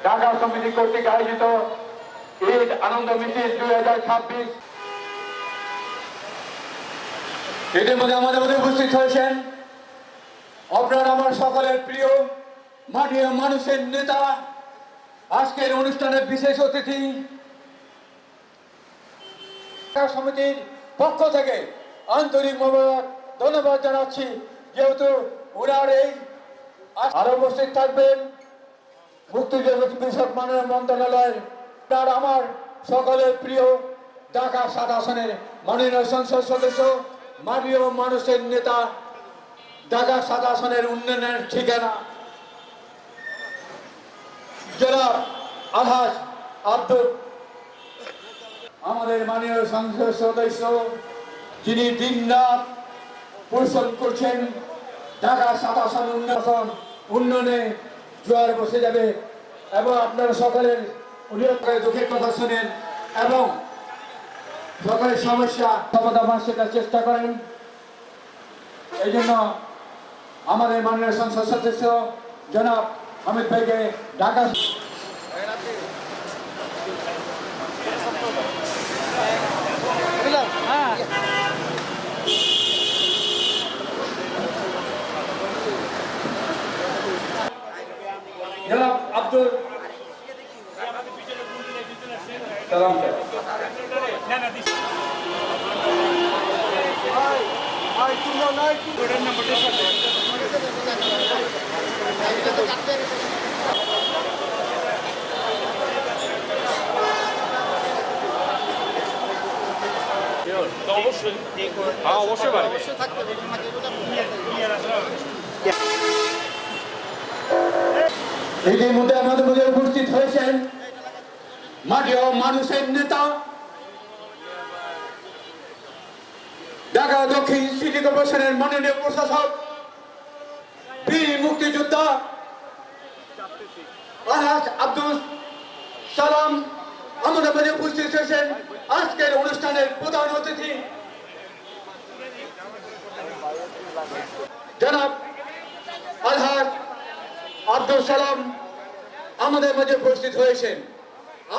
ঢাকা সমিতি কর্তৃক আয়োজিত ঈদ আনন্দ মিছিল 2026 এটির মধ্যে আমাদের মধ্যে উপস্থিত হয়েছেন আপনার আমার সকলের প্রিয় মাটির মানুষের নেতা, আজকের অনুষ্ঠানের বিশেষ অতিথি। ঢাকা সমিতির পক্ষ থেকে আন্তরিক ধন্যবাদ জানাচ্ছি, যেহেতু ওনার এই আরো উপস্থিত থাকবেন মুক্তিযুদ্ধ বিষয়ক মাননীয় মন্ত্রণালয়ের আর আমার সকলের প্রিয় ঢাকা ৭ আসনের মাননীয় সংসদ সদস্য, মাননীয় মানুষের নেতা, ঢাকা ৭ আসনের উন্নয়নের ঠিকানা জনাব আলহাজ আব্দুল, আমাদের মাননীয় সংসদ সদস্য যিনি দিন-রাত পরিশ্রম করছেন ঢাকা ৭ আসন উন্নয়নে জোয়ার বসে যাবে এবং আপনারা সকলের দুঃখের কথা শুনেন এবং সকলের সমস্যা সমাধান সেটার চেষ্টা করেন। এই জন্য আমাদের মাননীয় সংসদ সদস্য জনাব হামিদ ভাইকে ঢাকা জনাব আব্দুল সালাম ইতিমধ্যে আমাদের মধ্যে উপস্থিত হয়েছেন মাটি ও মানুষের নেতা, ঢাকা দক্ষিণ সিটি কর্পোরেশনের মাননীয় প্রশাসক, বীর মুক্তিযোদ্ধা আলহাজ আব্দুল সালাম আমাদের মধ্যে উপস্থিত হয়েছেন। আজকের অনুষ্ঠানের প্রধান অতিথি জনাব আলহাজ আব্দুল সালাম আমাদের মাঝে উপস্থিত হয়েছেন।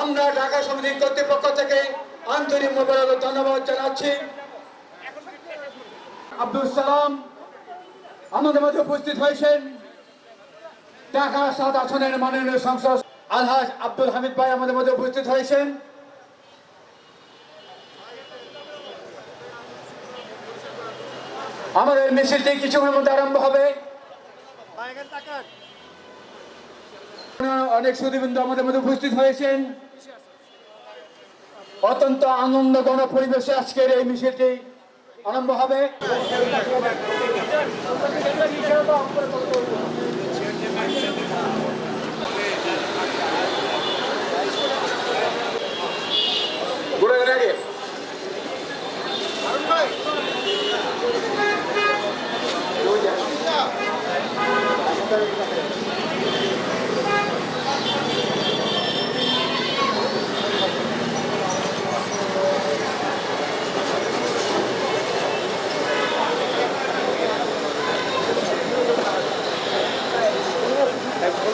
আমরা ঢাকা সমিতি কর্তৃপক্ষ থেকে আন্তরিক ধন্যবাদ জানাচ্ছি। আব্দুল সালাম আমাদের মাঝে উপস্থিত হয়েছেন ঢাকা ৭ আসনের মাননীয় সংসদ আলহাজ আব্দুল হামিদ ভাই আমাদের মধ্যে উপস্থিত হয়েছেন। আমাদের মিছিলটি কিছুক্ষণের মধ্যে আরম্ভ হবে। অনেক সুধীবৃন্দ আমাদের মধ্যে উপস্থিত হয়েছেন। অত্যন্ত আনন্দঘন পরিবেশে আজকের এই মিছিলটি আরম্ভ হবে।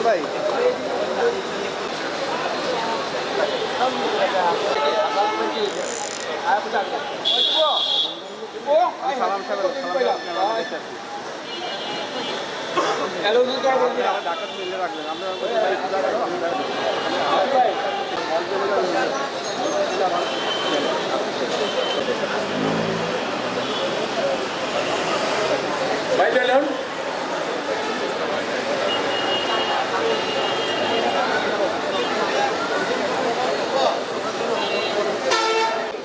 ভাই সালাম ডাক্তার মিলে রাখবেন আমরা ভাই বেলুন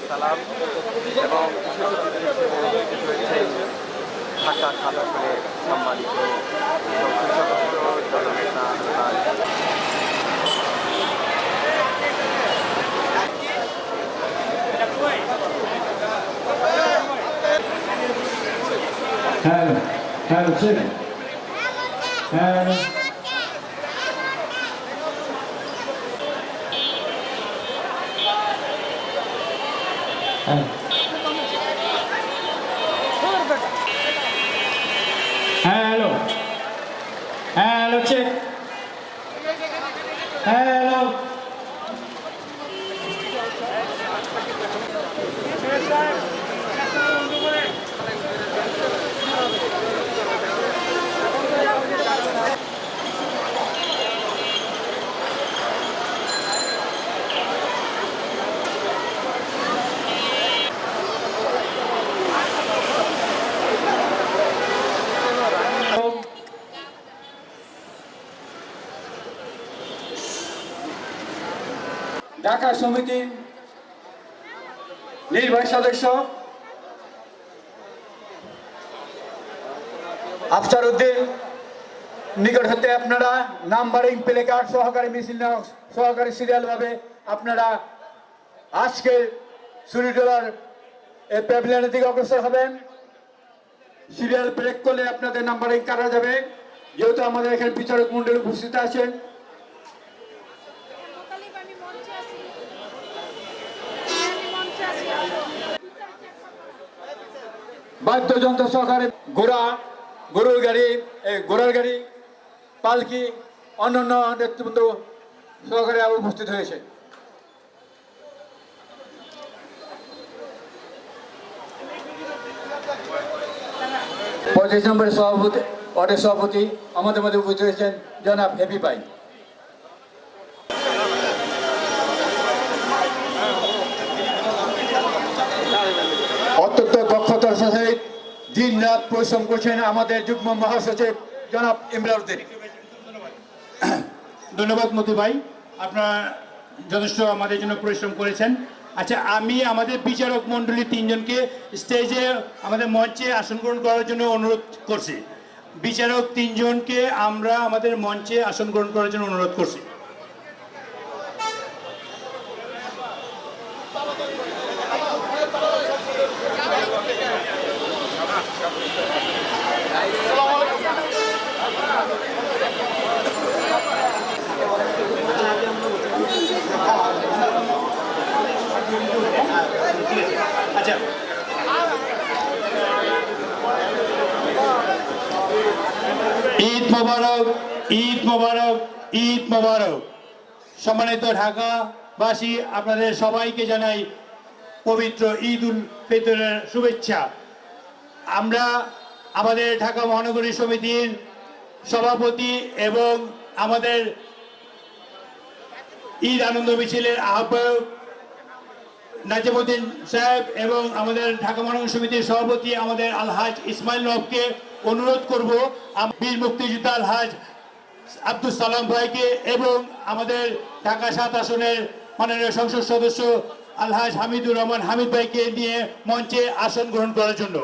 সালাম এবং ঢাকা খালাপুরে সম্মানিত জননেতা Have a chicken. Hello, check. Hello. Dhaka সমিতির নির্বাহী সদস্য আফসার উদ্দিন নিকট হতে আপনারা নাম্বারিং প্লে কার্ড সহকারী মিছিল সহকারী সিরিয়াল ভাবে আপনারা আজকে সুরিটোলার এই প্যাভিলিয়নের দিকে অগ্রসর হবেন। সিরিয়াল ব্রেক করলে আপনাদের নাম্বারিং কাটা যাবে, যেহেতু আমাদের এখানে বিচারক মন্ডলী উপস্থিত আছেন। বাদ্যযন্ত্র সহকারে গরুর গাড়ি, পালকি, অন্যান্য নেতৃবৃন্দ সহকারে উপস্থিত হয়েছে। 25 নম্বরের সভাপতি আমাদের মধ্যে উপস্থিত হয়েছেন জনাব হেপি ভাই। অত্যন্ত দক্ষতার সাথে দিন রাত পরিশ্রম করছেন আমাদের যুগ্ম মহাসচিব জনাব ইমরান উদ্দিন। ধন্যবাদ মতি ভাই, আপনারা যথেষ্ট আমাদের জন্য পরিশ্রম করেছেন। আচ্ছা, আমি আমাদের বিচারক মণ্ডলী 3 জনকে স্টেজে আমাদের মঞ্চে আসন গ্রহণ করার জন্য অনুরোধ করছি। বিচারক 3 জনকে আমরা আমাদের মঞ্চে আসন গ্রহণ করার জন্য অনুরোধ করছি। আচ্ছা, ঈদ মোবারক, ঈদ মোবারক, ঈদ মোবারক। সম্মানিত ঢাকাবাসী, আপনাদের সবাইকে জানাই পবিত্র ঈদ উল ফিতরের শুভেচ্ছা। আমরা আমাদের ঢাকা মহানগরী সমিতির সভাপতি এবং আমাদের ঈদ আনন্দ মিছিলের আহ্বায়ক নাজিমউদ্দিন সাহেব এবং আমাদের ঢাকা মহানগর সমিতির সভাপতি আমাদের আলহাজ ইসমাইল নবকে অনুরোধ করব বীর মুক্তিযোদ্ধা আলহাজ আব্দুল সালাম ভাইকে এবং আমাদের ঢাকা 7 আসনের মাননীয় সংসদ সদস্য আলহাজ হামিদুর রহমান হামিদ ভাইকে নিয়ে মঞ্চে আসন গ্রহণ করার জন্য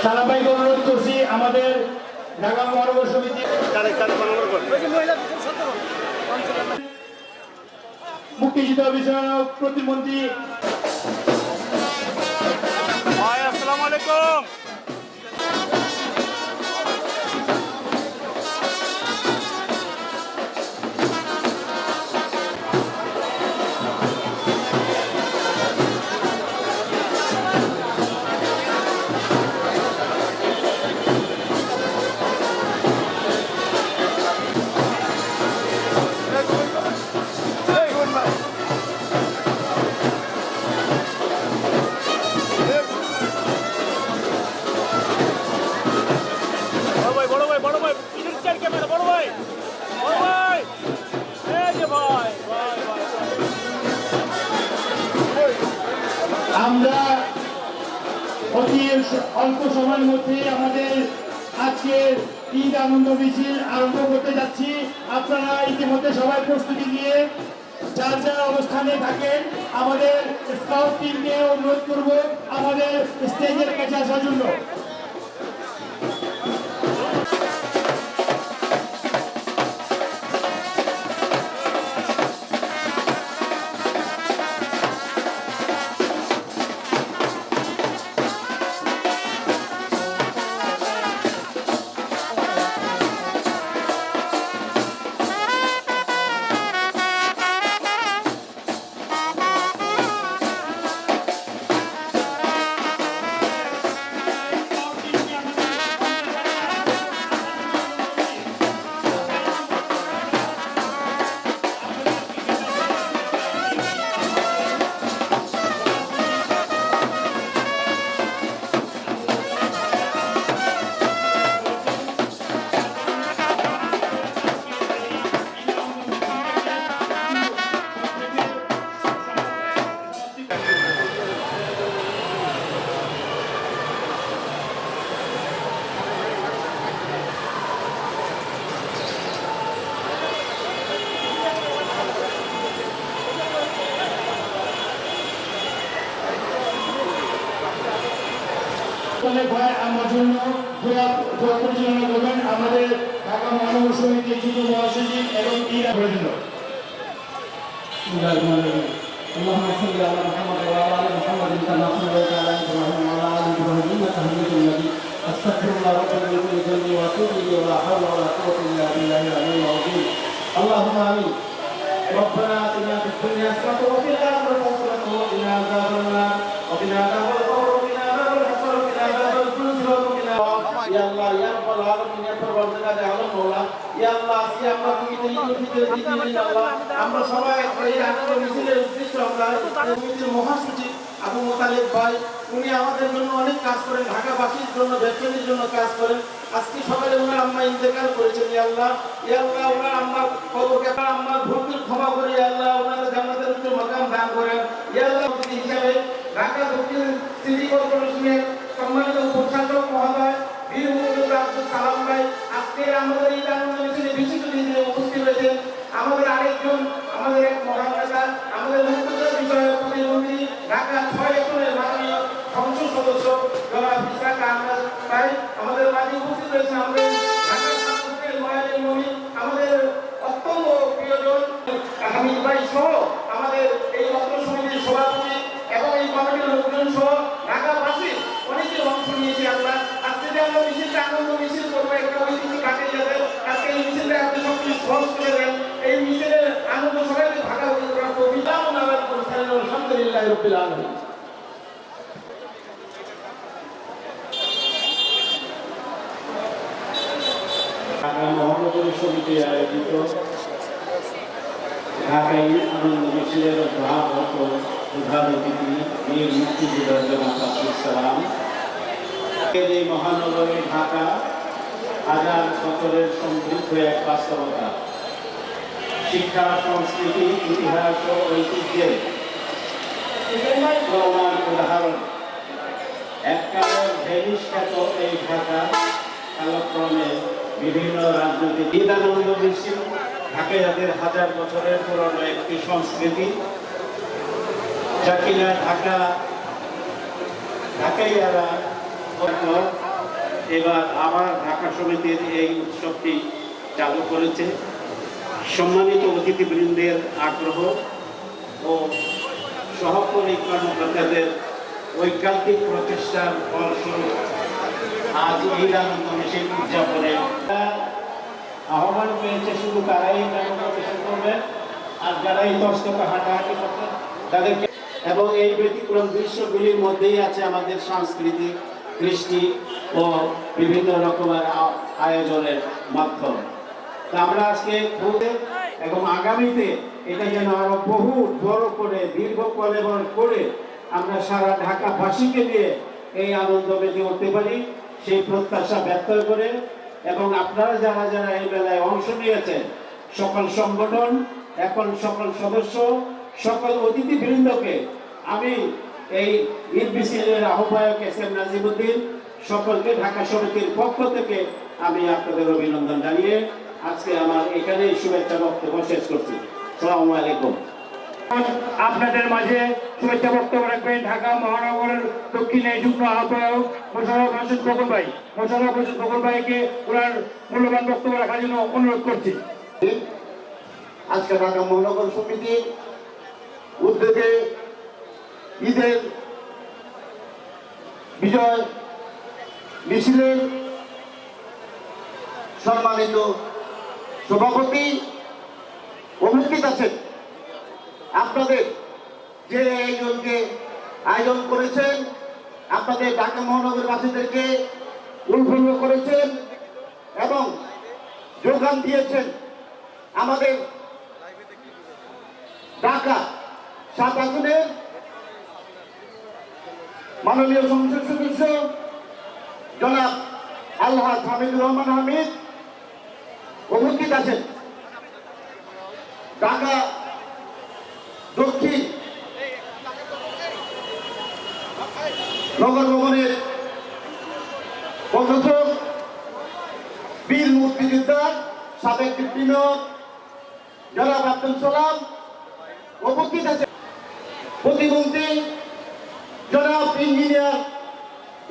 সালাম ভাইকে অনুরোধ করছি আমাদের ঢাকা মহানগর সমিতি মুক্তিযুদ্ধ বিষয়ক প্রতিমন্ত্রী। আসসালামু আলাইকুম। আমরা অতি অল্প সময়ের মধ্যে আমাদের আজকের ঈদ আনন্দ মিছিল আরম্ভ করতে যাচ্ছি। আপনারা ইতিমধ্যে সবাই প্রস্তুতি নিয়ে যার যার অবস্থানে থাকেন। আমাদের স্কাউট টিমকে অনুরোধ করব আমাদের স্টেজের কাছে আসার জন্য। ভাই আমার জন্য দোয়া পরিচালনা করবেন আমাদের ঢাকা মহানগর সমিতির যুব মহাসচিব এবং ইরা বলেছিল। اللهم صل على محمد وعلى ال محمد كما صليت على ابراهيم وعلى ال ابراهيم انك حميد مجيد استغفر الله ربي من كل ذنب واتوب اليه ولا حول ولا قوه الا بالله العلي العظيم اللهم امين ربنا اتنا في الدنيا حسنه وفي الاخره حسنه وقنا عذاب النار وقنا عذاب القبر وقنا عذاب الحشر وقنا عذاب الجنود وقنا يا الله يا رب العالمين يا পরবর্তীকালে আলম মাওলা ইয়া আল্লাহ আজকে আমরা তুমি ঈদের দিন আল্লাহ আমরা সবাই এই আনন্দ মিছিলের উদ্দেশ্য আমরা সমিতির মহাসচিব আবু মোতালেব ভাই উনি আমাদের জন্য অনেক কাজ করেন, ঢাকাবাসীর জন্য ব্যবসায়ীর জন্য কাজ করেন। আজকে সকালে ওনার আম্মা ইন্তেকাল করেছেন। ইয়া আল্লাহ ওনার আম্মার কবরকে আম্মার ভুলকে ক্ষমা করে ইয়া আল্লাহ ওনার জান্নাতের উচ্চ মাকাম দান করেন। ইয়া আল্লাহ অতিথি হিসাবে ঢাকা দক্ষিণ সিটি কর্পোরেশনের সম্মানিত উপশাসক মহোদয় বীর মুক্তিযোদ্ধা আব্দুল সালাম ভাই আজকে আমাদের এই আনন্দ মিছিলে বিশেষ অতিথি উপস্থিত হয়েছেন। আমাদের আরেকজন আমাদের এক মহান নেতা আমাদের মুক্তিযোদ্ধা বিষয়ক প্রতিমন্ত্রী ঢাকা 6 আসনের মাননীয় সংসদ সদস্য জনাব ইসরাক আহমেদ ভাই আমাদের মাঝে উপস্থিত রয়েছেন। আমাদের ঢাকা মহানগরের মহাজের মনি আমাদের অত্যন্ত প্রিয়জন হামিদ ভাই সহ আমাদের এই অত্র সমিতির সভাপতি এবং এই কমিটির লোকজন সহ ঢাকাবাসী অনেকে অংশ নিয়েছে। আমরা আজকে যে আমরা মিছিলটা আনন্দ মিছিল করবো একটা ঐতিহ্য কাটে যাবে। আজকে এই মিছিলটা আপনি সবকিছু সহজ করে দেন। এই মিছিলের আনন্দ সবাইকে ভাগাভাগি করার কবিতা আলহামদুলিল্লাহ রাব্বিল আলামিন। ঢাকা মহানগর সমিতি আয়োজিত ঢাকায় আনন্দ মিছিলের ভারত প্রধান অতিথি বীর মুক্তিযোদ্ধা জনাব আব্দুল সালাম এই মহানগরে ঢাকা হাজার বছরের সমৃদ্ধ এক বাস্তবতা, শিক্ষা সংস্কৃতি ইতিহাস ও ঐতিহ্যের প্রমাণ উদাহরণ। এককালের ভেনিস খ্যাত এই ঢাকা কালক্রমে বিভিন্ন রাজনৈতিক ঈদানন্দ মিছিল ঢাকাইয়াদের হাজার বছরের পুরনো একটি সংস্কৃতি, যা কিনা ঢাকাইয়ারা এবার আবার ঢাকা সমিতির এই উৎসবটি চালু করেছে। সম্মানিত অতিথিবৃন্দের আগ্রহ ও সহকারী কর্মকর্তাদের ঐকান্তিক প্রচেষ্টার ফলস্বরূপ আজ এই আনন্দ মিছিল উদযাপনে আহ্বান পেয়েছে শুধু তারাই প্রদর্শন করবেন আর যারা এই দর্শকে হাঁটাহাঁটি করবেন তাদেরকে, এবং এই ব্যতিক্রম দৃশ্যগুলির মধ্যেই আছে আমাদের সাংস্কৃতিক কৃষ্টি ও বিভিন্ন রকমের আয়োজনের মাধ্যম। তা আমরা আজকে এবং আগামীতে এটা যেন আরো বহু বড় করে দীর্ঘ কলেবর করে আমরা সারা ঢাকাবাসীকে নিয়ে এই আনন্দ মেতে উঠতে পারি সেই প্রত্যাশা ব্যক্ত করে, এবং আপনারা যারা যারা এই মেলায় অংশ নিয়েছেন সকল সংগঠন এখন সকল সদস্য সকল অতিথিবৃন্দকে আমি এই ঈদ মিছিলের আহ্বায়ক এস এম নাজিমুদ্দিন সকলকে ঢাকা সমিতির পক্ষ থেকে আমি আপনাদের অভিনন্দন জানিয়ে আজকে আমার এখানেই শুভেচ্ছা বক্তব্য শেষ করছি। আসসালামু আলাইকুম। আপনাদের মাঝে শুভেচ্ছা বক্তব্য রাখবেন ঢাকা মহানগরের দক্ষিণে যুগ্ম আহ্বায়ক মোশাররফ হোসেন খোকন ভাই। মোশাররফ হোসেন খোকন ভাইকে ওনার মূল্যবান বক্তব্য রাখার জন্য অনুরোধ করছি। আজকে ঢাকা মহানগর সমিতির উদ্যোগে ঈদের বিজয় মিছিলের সম্মানিত সভাপতি উপস্থিত আছেন, আপনাদের যে আয়োজন করেছেন, আপনাদের ঢাকা মহানগরবাসীদেরকে উৎফুল্ল করেছেন এবং যোগান দিয়েছেন। আমাদের ঢাকা 7 আসনের মাননীয় সংসদ সদস্য জনাব আলহাজ হামিদুর রহমান হামিদ উপস্থিত আছেন। ঢাকা দক্ষিণ নগর ভবনের প্রশাসক বীর মুক্তিযোদ্ধা সাবেক ডিপ্টি মেয়র জনাব আব্দুল সালাম উপস্থিত আছেন। প্রতিমন্ত্রী জনাব ইঞ্জিনিয়ার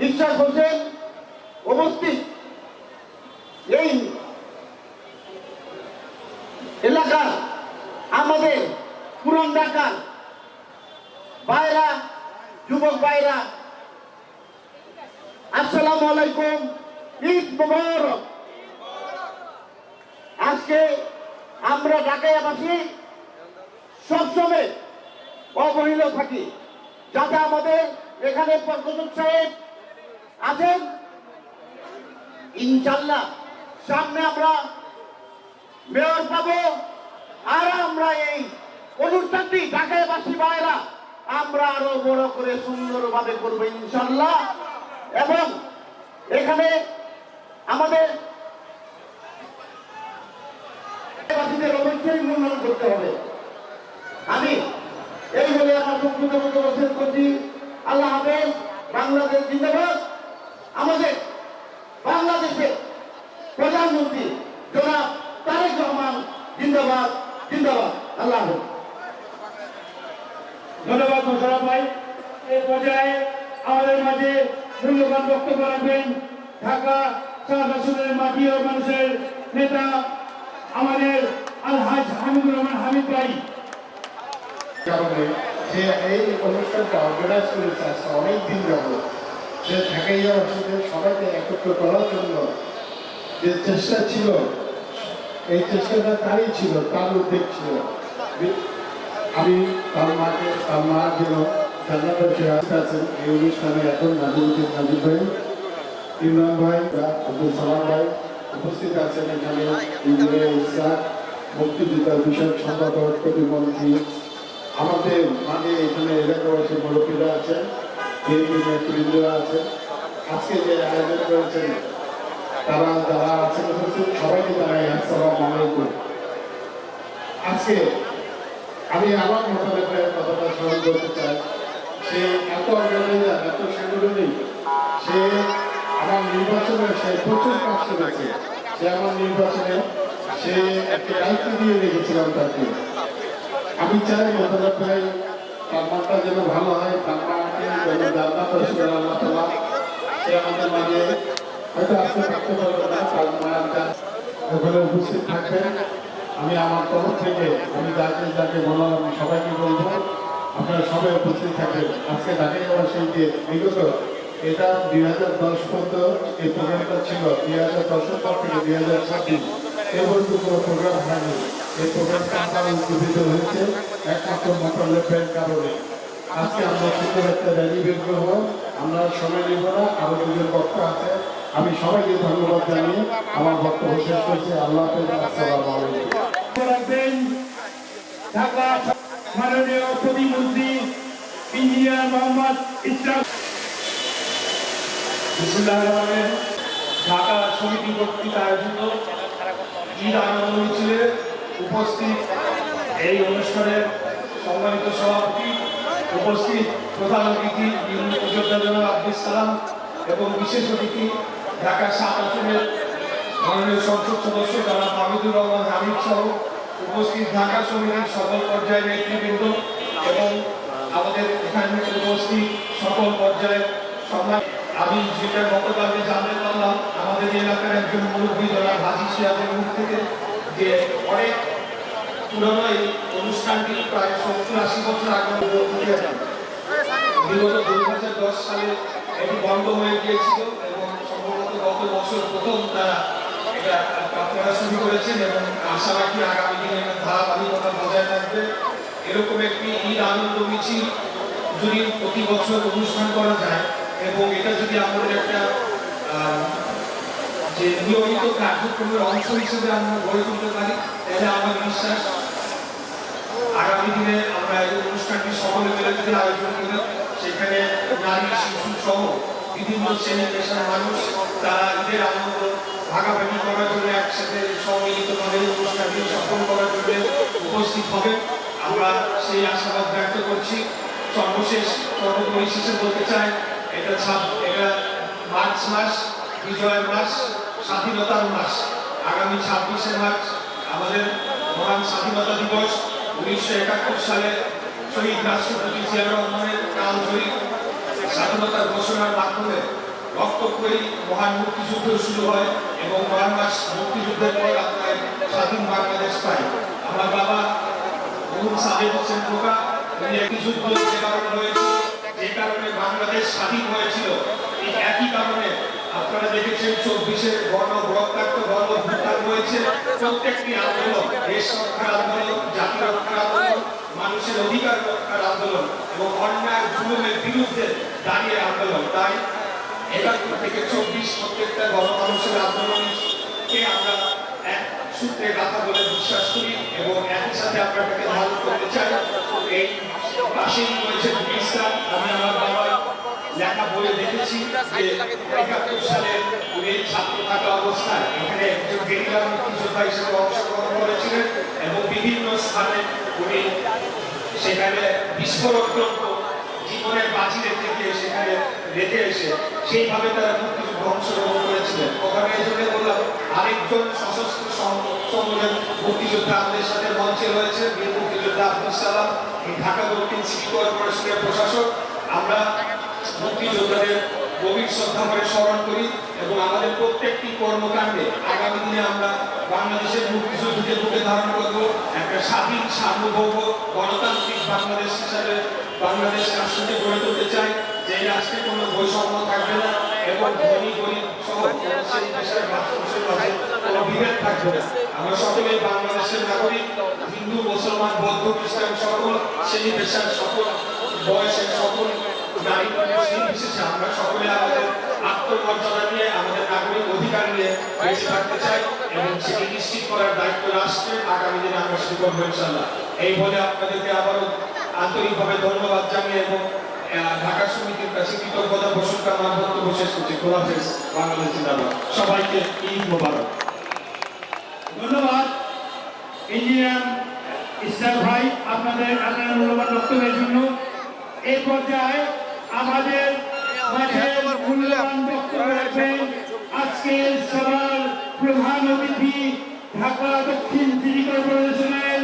ইশরাক হোসেন ঢাকার ভাইরা, যুবক ভাইরা, আসসালামু আলাইকুম, ঈদ মুবারক। আজকে আমরা ঢাকাইয়াবাসী সবসময় অবহেলিত থাকি, যাতে আমাদের এখানে প্রকৌশল সাহেব আছেন, ইনশাল্লাহ সামনে আমরা মেয়র পাবো। আর আমরা এই অনুষ্ঠানটি ঢাকাইবাসী ভাইরা আমরা আরো বড় করে সুন্দরভাবে করবো ইনশাল্লাহ। এবং এখানে আমাদের অবশ্যই মূল্যায়ন করতে হবে। আমি এই বলে আমার বক্তব্য শেষ করছি। আল্লাহ হাফেজ। বাংলাদেশ জিন্দাবাদ। আমাদের বাংলাদেশের প্রধানমন্ত্রী জনাব তারেক রহমান জিন্দাবাদ, জিন্দাবাদ। আল্লাহ হাফেজ। ধন্যবাদ মোশাররফ ভাই। এই পর্যায়ে আমাদের মাঝে মূল্যবান বক্তব্য রাখবেন ঢাকা শাহবাসুরের মাটি ও মানুষের নেতা আমাদের আলহাজ হামিদুর রহমান হামিদ ভাই। কারণে যে এই অনুষ্ঠানটা অর্গানাইজ করেছে আজকে অনেক দিন যাবত, যে ঢাকাইয়াবাসীদের সবাইকে একত্র করার জন্য যে চেষ্টা ছিল, এই চেষ্টাটা তারই ছিল, তার উদ্যোগ ছিল। আমি তার মার জন্য জান্নাতে আছেন এই অনুষ্ঠানে এখন নাজিমুদ্দিন নাজিব ভাই, ইমরান ভাই, আব্দুল সালাম ভাই উপস্থিত আছেন। এখানে ইঞ্জিনিয়ার ইসলাম, মুক্তিযোদ্ধা বিষয়ক সম্পাদক, প্রতিমন্ত্রী, আমাদের মাঝে এখানে এলাকাবাসী মুরব্বীরা আছেন, বিএনপি নেতৃবৃন্দরা আছেন। আজকে যে আয়োজন করেছেন তারা যারা আছেন উপস্থিত সবাইকে জানাই আসসালামু আলাইকুম। আজকে আমি আমার মতামতের কথাটা স্মরণ করতে চাই। সে এত অর্গানাইজার, এত সাংগঠনিক, সে আমার নির্বাচনে সে প্রচুর কাজ করেছে। সে আমার নির্বাচনে সে একটা দায়িত্ব দিয়ে রেখেছিলাম তাকে। আমি চাই মোতালেব ভাই তার মনটা যেন ভালো হয়, তার মাকে যেন জান্নাতে সুরের আল্লাহ তাআলা সে আমাদের মাঝে হয়তো আসতে থাকতে পারবে না, তার মায়ের ওখানে উপস্থিত থাকবেন। আমি আমার তরফ থেকে আমি যাকে যাকে বললাম সবাইকে বলবো আপনারা সবাই উপস্থিত থাকবেন। আজকে ঢাকাইয়াবাসী যে বিগত এটা 2010 পর্যন্ত এই প্রোগ্রামটা ছিল, 2010 পর থেকে 2026 এই পর্যন্ত কোনো প্রোগ্রাম হয়নি। এই প্রোগ্রামটা আমরা উদ্বোধিত হয়েছে একমাত্র মোতালেবের কারণে। আজকে আমরা সুন্দর একটা র্যালি বের করবো, আমরা সময় নেব না, আরো দুজন বক্তা আছে। আমি সবাইকে ধন্যবাদ জানিয়ে আমার বক্তব্য শেষ করছি। আল্লাহ হাফেজ। আসসালামু আলাইকুম। রাখবেন ঢাকা মাননীয় প্রতিমন্ত্রী ইঞ্জিনিয়ার মোহাম্মদ ইসলাম। ঢাকা সমিতি কর্তৃক আয়োজিত ঈদ আনন্দ মিছিলে উপস্থিত এই অনুষ্ঠানের সম্মানিত সভাপতি, উপস্থিত প্রধান অতিথি মুক্তিযোদ্ধা জনাব আব্দুল সালাম এবং বিশেষ অতিথি ঢাকা ৭ আসনের মাননীয় সংসদ সদস্য জনাব হামিদুর রহমান হামিদ সহ উপস্থিত ঢাকা সমিতির সকল পর্যায়ের নেতৃবৃন্দ এবং আমাদের এখানে উপস্থিত সকল পর্যায়ের সম্মান। আমি যেটা গতকালকে জানতে পারলাম আমাদের এলাকার একজন মুরব্বী জনাব হাজি সিরাজের মুখ থেকে যে অনেক পুরনো এই অনুষ্ঠানটি প্রায় ৭০-৮০ বছর আগে বিগত 2010 সালে এটি বন্ধ হয়ে গিয়েছিল এবং সম্ভবত গত বছর প্রথম তারা এটা আপনারা শুরু করেছেন এবং আশা রাখি আগামী দিনে ধারাবাহিকতা বজায় থাকবে। এরকম একটি ঈদ আনন্দ মিছিল যদি প্রতি বছর অনুষ্ঠান করা যায় এবং এটা যদি আমাদের একটা যে নিয়মিত কার্যক্রমের অংশ হিসেবে আমরা গড়ে তুলতে পারি, তাহলে আমার বিশ্বাস আগামী দিনে আমরা এই অনুষ্ঠানটি সকলে মিলে যদি আয়োজন করি, সেখানে নারী, শিশু সহ বিভিন্ন শ্রেণী পেশার মানুষ তারা ঈদের আনন্দ ভাগাভাগি করার জন্য একসাথে সম্মিলিতভাবে অনুষ্ঠানটি সফল করার জন্য উপস্থিত হবে। আমরা সেই আশাবাদ ব্যক্ত করছি। সর্বপরিশেষে বলতে চাই এটা মার্চ মাস, বিজয়ের মাস, স্বাধীনতার মাস। আগামী 26শে মার্চ আমাদের মহান স্বাধীনতা দিবস। 1971 সালে শহীদ রাষ্ট্রপতি জিয়া রহমানের কালজয়ী স্বাধীনতার ঘোষণার মাধ্যমে রক্তক্ষয়ী মহান মুক্তিযুদ্ধ শুরু হয় এবং 9 মাস মুক্তিযুদ্ধের পর আপনার স্বাধীন বাংলাদেশ পাই। আমার বাবা মরহুম সাদেক হোসেন খোকা উনি একটি যুদ্ধ যে কারণে হয়েছিল, যে কারণে বাংলাদেশ স্বাধীন হয়েছিল, এই একই কারণে আপনারা দেখেছেন 24-এর রক্তাক্ত গণঅভ্যুত্থান হয়েছে। প্রত্যেকটি আন্দোলন, দেশ রক্ষার আন্দোলন, জাতি রক্ষার আন্দোলন, মানুষের অধিকার রক্ষার আন্দোলন এবং অন্যায় জুলুমের বিরুদ্ধে দাঁড়িয়ে আন্দোলন। তাই 71 থেকে 24 প্রত্যেকটা গণমানুষের আন্দোলনকে আমরা এক সূত্রে গাথা বলে বিশ্বাস করি এবং একই সাথে আপনাদেরকে ধারণ করতে চাই। এই পাশেই রয়েছে ব্রিজটা, আমি আমার বাবার লেখা বলে দেখেছি যে 71 সালে উনি ছাত্র থাকা অবস্থায় এখানে একজন গেরিলা মুক্তিযোদ্ধা হিসেবে অংশগ্রহণ করেছিলেন এবং বিভিন্ন স্থানে উনি সেখানে বিস্ফোরকযন্ত্র জীবনের বাজি রেখে গিয়ে সেখানে রেখে এসে সেইভাবে তারা মুক্তিযুদ্ধ অংশগ্রহণ করেছিলেন। ওখানে এই জন্য বললাম, আরেকজন সশস্ত্র সংগঠনের মুক্তিযোদ্ধা আমাদের সাথে মঞ্চে রয়েছে, বীর মুক্তিযোদ্ধা আব্দুল সালাম, এই ঢাকা দক্ষিণ সিটি কর্পোরেশনের প্রশাসক। আমরা মুক্তিযোদ্ধাদের গভীর শ্রদ্ধা করে স্মরণ করি এবং আমাদের প্রত্যেকটি কর্মকাণ্ডে আগামী দিনে আমরা বাংলাদেশের মুক্তিযুদ্ধকে বুকে ধারণ করব, একটা স্বাধীন সার্বভৌম গণতান্ত্রিক বাংলাদেশ হিসাবে বাংলাদেশ রাষ্ট্রকে গড়ে তুলতে চাই, যে রাষ্ট্রে কোনো বৈষম্য থাকবে না এবং ধনী গরিব সহ সেই দেশের মানুষের মাঝে কোনো বিভেদ থাকবে না। আমরা সকলেই বাংলাদেশের নাগরিক, হিন্দু, মুসলমান, বৌদ্ধ, খ্রিস্টান সকল শ্রেণী পেশার সকল বয়সের সকল নারী নির্বিশেষে আমরা সকলে আমাদের আত্মমর্যাদা নিয়ে, আমাদের নাগরিক অধিকার নিয়ে বেঁচে থাকতে চাই এবং সেটি নিশ্চিত করার দায়িত্ব রাষ্ট্রের। আগামী দিনে আমরা সেটি করবো ইনশাআল্লাহ। এই বলে আপনাদেরকে আবারও আন্তরিকভাবে ধন্যবাদ জানিয়ে এবং ঢাকা সমিতির কাছে কৃতজ্ঞতা পোষণ করে আমার বক্তব্য শেষ করছি। খোলা হাফেজ, বাংলাদেশ জিন্দাবাদ। সবাইকে ঈদ মোবারক। ধন্যবাদ ইঞ্জিনিয়ার ইসরাফ ভাই আপনাদের মূল্যবান বক্তব্যের জন্য। এই পর্যায়ে আমাদের মাঝে মূল্যবান বক্তব্য রাখবেন আজকের সভার প্রধান অতিথি, ঢাকা দক্ষিণ সিটি কর্পোরেশনের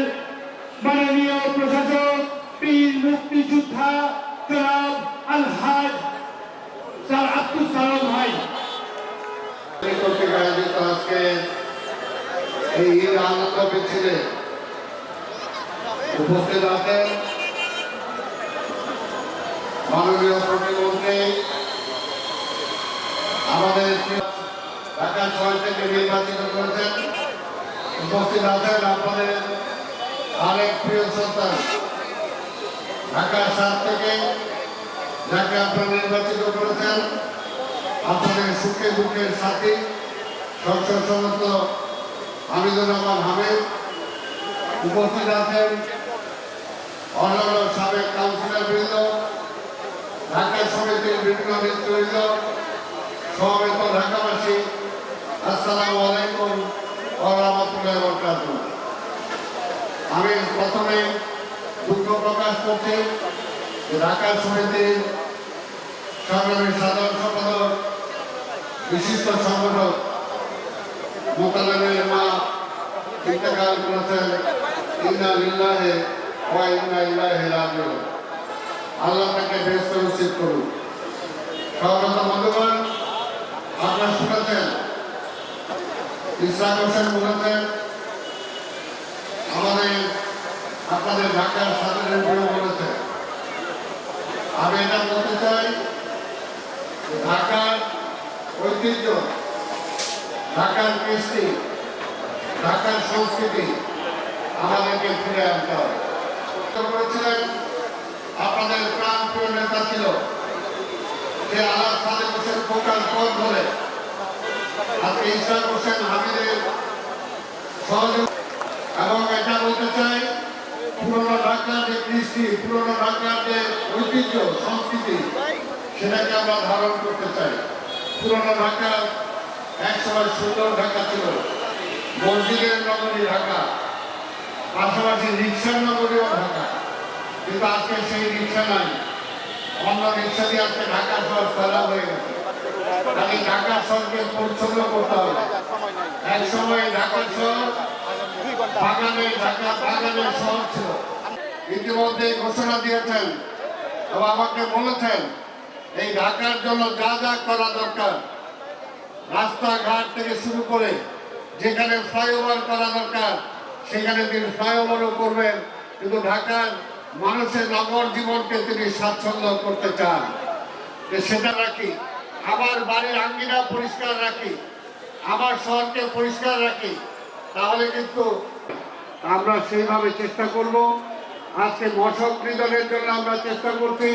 মাননীয় প্রশাসক, বীর মুক্তিযোদ্ধা জনাব আলহাজ স্যার আব্দুল সালাম ভাই। কর্তৃক আয়োজিত আজকে এই ঈদ আনন্দ মিছিলে উপস্থিত আছেন মাননীয় প্রতিমন্ত্রী, আমাদের ঢাকা শহর থেকে নির্বাচিত করেছেন। উপস্থিত আছেন আপনাদের আরেক প্রিয় সন্তান ঢাকা 7 থেকে, যাকে আপনারা নির্বাচিত করেছেন। আপনাদের সুখে দুঃখের সাথী সংসদ সদস্য হামিদুর রহমান হামিদ। উপস্থিত আছেন অন্যান্য সাবেক কাউন্সিলর বৃন্দ, ঢাকা সমিতির বিভিন্ন নেতৃবৃন্দ, সমবেত ঢাকাবাসী, আসসালামু আলাইকুম ওয়া রাহমাতুল্লাহি ওয়া বারাকাতুহু। আমি প্রথমে দুঃখ প্রকাশ করছি যে ঢাকা সমিতির সংগ্রামী সাধারণ সম্পাদক, বিশিষ্ট সংগঠক মোতালেবের মা ইন্তেকাল করেছেন। ইন্না লিল্লাহি ওয়া ইন্না ইলাইহি রাজিউন। আল্লাহ তাকে বেহেশতে নসিব করুন। সহগত বন্ধুগণ, আপনারা শুনেছেন ইসরাক হোসেন বলেছেন আপনাদের ঢাকার স্বাধীনের প্রিয় বলেছেন। আমি এটা বলতে চাই, ঢাকার ঐতিহ্য, ঢাকার কৃষ্টি, ঢাকার সংস্কৃতি আমাদেরকে ফিরে আনতে হবে। করেছিলেন আপনাদের প্রাণ প্রিয় নেতা ছিল যে আলাপ সাদেক হোসেন খোকার পথ ধরে আজকে ইসরাক হোসেন হামিদের সহযোগ। এবং এটা বলতে চাই, পুরনো ঢাকার যে কৃষ্টি, পুরনো ঢাকার যে ঐতিহ্য সংস্কৃতি, সেটাকে আমরা ধারণ করতে চাই। পুরনো ঢাকা একসময় সুন্দর ঢাকা ছিল, মসজিদের নগরী ঢাকা, পাশাপাশি রিক্সার নগরীও ঢাকা। কিন্তু আজকে সেই রিক্সা নাই, অন্য রিক্সা দিয়ে আজকে ঢাকা শহর ফেলা হয়ে গেছে। খালি ঢাকা শহরকে পরিচ্ছন্ন করতে হবে। এক সময় ঢাকা শহর বাগানের শহর ছিল। ইতিমধ্যে ঘোষণা দিয়েছেন এবং আমাকে বলেছেন এই ঢাকার জন্য যা যা করা দরকার, রাস্তাঘাট থেকে শুরু করে যেখানে ফ্লাইওভার করা দরকার সেখানে তিনি ফ্লাইওভারও করবেন কিন্তু ঢাকার মানুষের নগর জীবনকে তিনি স্বাচ্ছন্দ্য করতে চান। যে সেটা রাখি, আমার বাড়ির আঙ্গিনা পরিষ্কার রাখি, আমার শহরকে পরিষ্কার রাখি, তাহলে কিন্তু আমরা সেইভাবে চেষ্টা করব। আজকে মশক নিধনের জন্য আমরা চেষ্টা করছি।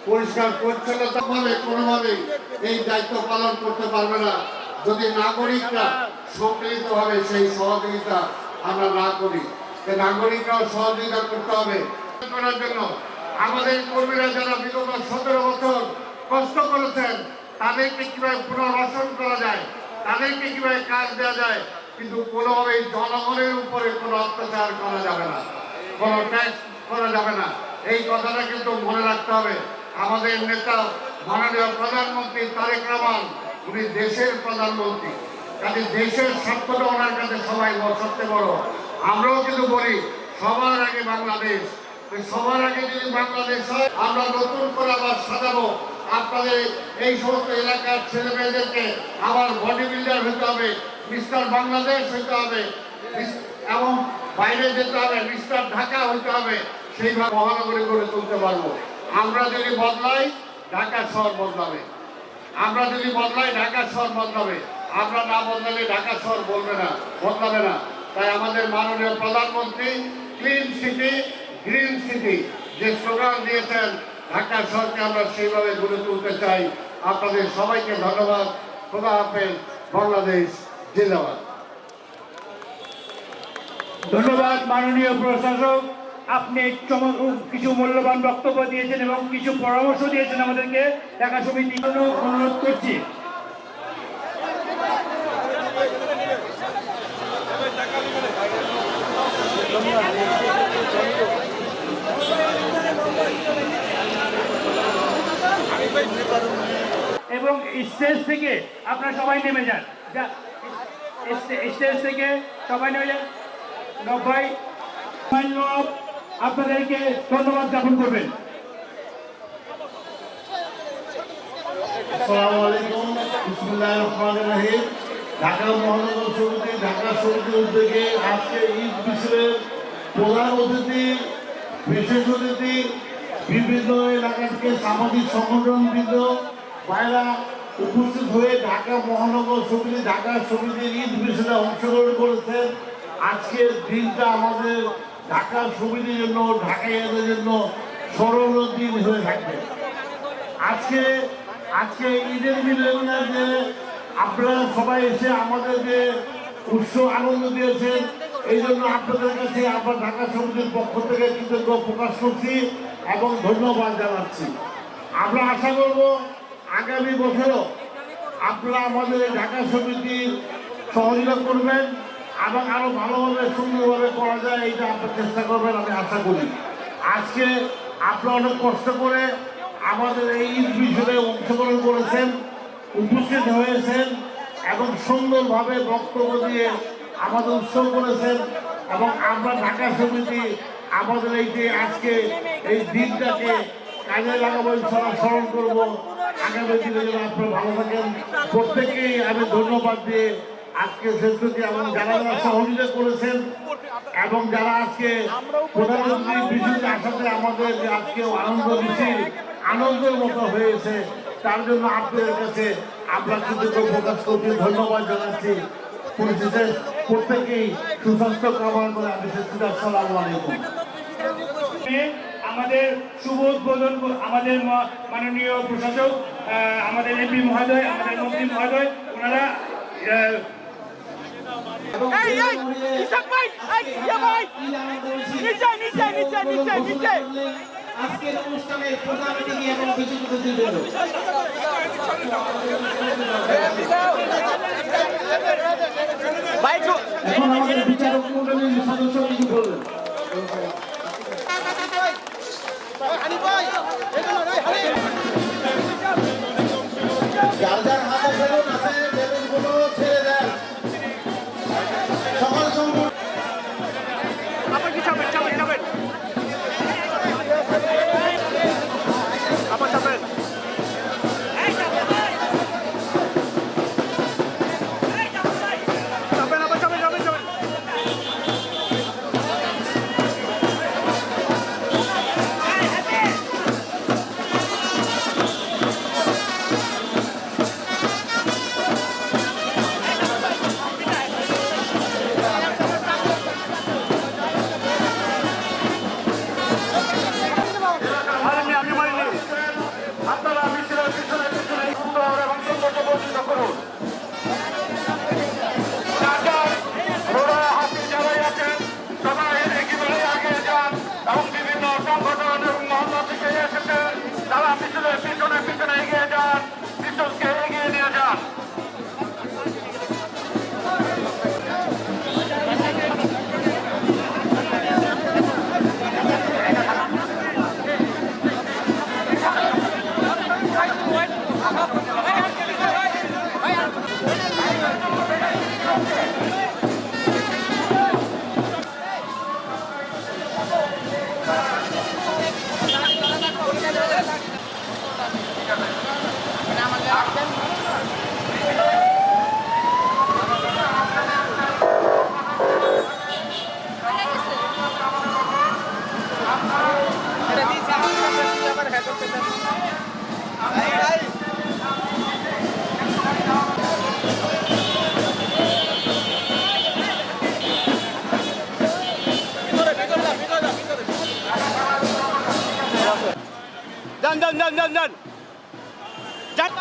পরিষ্কার পরিচ্ছন্নতা ভাবে কোনোভাবেই এই দায়িত্ব পালন করতে পারবে না যদি নাগরিকরা সম্মিলিতভাবে সেই সহযোগিতা আমরা না করি। নাগরিকরাও সহযোগিতা করতে হবে করার জন্য। আমাদের কর্মীরা যারা বিগত 17 বছর কষ্ট করেছেন, তাদেরকে কিভাবে পুনর্বাসন করা যায়, তাদেরকে কিভাবে কাজ দেওয়া যায়, কিন্তু কোনোভাবেই জনগণের উপরে কোনো অত্যাচার করা যাবে না, কোনো ট্যাক্স করা যাবে না। এই কথাটা কিন্তু মনে রাখতে হবে। আমাদের নেতা মাননীয় প্রধানমন্ত্রী তারেক রহমান, উনি দেশের প্রধানমন্ত্রী, কাজে দেশের স্বার্থটা ওনার কাছে সবাই সবচেয়ে বড়। আমরাও কিন্তু বলি সবার আগে বাংলাদেশ। সবার আগে যদি বাংলাদেশ হয়, আমরা নতুন করে আবার সাজাবো। আপনাদের এই সমস্ত এলাকার ছেলে মেয়েদেরকে আবার বডি বিল্ডার হতে হবে, মিস্টার বাংলাদেশ হতে হবে, এবং বাইরে যেতে হবে, মিস্টার ঢাকা হতে হবে। সেইভাবে মহানগরী করে তুলতে পারবো। আমরা যদি বদলাই, ঢাকা শহর বদলাবে। আমরা যদি বদলাই, ঢাকা শহর বদলাবে। আমরা না বদলালে ঢাকা শহর বদলাবে না। তাই আমাদের মাননীয় প্রধানমন্ত্রী ক্লিন সিটি গ্রিন সিটি যে স্লোগান দিয়েছেন, ঢাকা শহরকে আমরা সেইভাবে গড়ে তুলতে চাই। আপনাদের সবাইকে ধন্যবাদ। খোদা হাফেজ। বাংলাদেশ জিন্দাবাদ। ধন্যবাদ মাননীয় প্রশাসক, আপনি কিছু মূল্যবান বক্তব্য দিয়েছেন এবং কিছু পরামর্শ দিয়েছেন আমাদেরকে। ঢাকা সমিতির জন্য অনুরোধ করছি। এবং স্টেজ থেকে আপনারা সবাই নেমে যান, স্টেজ থেকে সবাই নেমে যান। ভাই আপনাদেরকে ধন্যবাদ জ্ঞাপন করবেন। আসসালামু আলাইকুম, বিসমিল্লাহির রহমানির রহিম। ঢাকা মহানগর সমিতি, ঢাকা সমিতির উদ্যোগে আজকে ঈদ মিছিলের প্রধান অতিথি, বিশেষ অতিথি, বিভিন্ন এলাকা থেকে সামাজিক সংগঠনবৃন্দ ভাইরা উপস্থিত হয়ে ঢাকা মহানগর সমিতি, ঢাকা সমিতির ঈদ মিছিলে অংশগ্রহণ করেছেন। আজকের দিনটা আমাদের ঢাকা সমিতির জন্য, ঢাকাইয়াদের জন্য স্মরণীয় দিন হয়ে থাকবে। আজকে ঈদের মিলনে যে আপনারা সবাই এসে আমাদের যে উৎসব আনন্দ দিয়েছেন, এই জন্য আপনাদের কাছে আমরা ঢাকা সমিতির পক্ষ থেকে কৃতজ্ঞ প্রকাশ করছি এবং ধন্যবাদ জানাচ্ছি। আমরা আশা করব আগামী বছরও আপনারা আমাদের ঢাকা সমিতির সহযোগিতা করবেন এবং আরো ভালোভাবে সুন্দরভাবে করা যায় এইটা আপনার চেষ্টা করবেন, আমি আশা করি। আজকে আপনারা অনেক কষ্ট করে আমাদের এই ঈদ মিছিলে অংশগ্রহণ করেছেন, উপস্থিত হয়েছেন এবং সুন্দরভাবে বক্তব্য দিয়ে আমাদের উৎসব করেছেন। এবং আমরা ঢাকা সমিতি আমাদের এই যে আজকে এই দিনটাকে কাজে লাগাবো, স্মরণ করবো। আগামী দিনে যেন আপনারা ভালো থাকেন, প্রত্যেকেই আমি ধন্যবাদ দিয়ে আজকে শেষ করছি। এবং যারা যারা সহযোগিতা করেছেন এবং যারা আজকে প্রধানমন্ত্রী বিশেষ আসাতে আমাদের যে আজকে আনন্দ মিছিল আনন্দের মতো হয়েছে, তার জন্য আপনাদের কাছে আমরা কৃতজ্ঞ প্রকাশ করছি, ধন্যবাদ জানাচ্ছি। পরিশেষে প্রত্যেকেই সুস্বাস্থ্য কামনা করে আমি শেষ করছি। আসসালামু আলাইকুম। আমাদের শুভ উদ্বোধন মাননীয় প্রশাসক, আমাদের এমপি মহোদয়, আমাদের মন্ত্রী মহোদয়, ওনারা আজকের অনুষ্ঠানের প্রধান অতিথি এবং বিশেষ অতিথিবৃন্দ। এখন আমাদের বিচারক মণ্ডলীর সদস্য কিছু বলবেন। যার যার হাতে বেলুন আছে, বেলুনগুলো ছেড়ে দেন। সকাল সম্পূর্ণ যান যান যান যান যান যান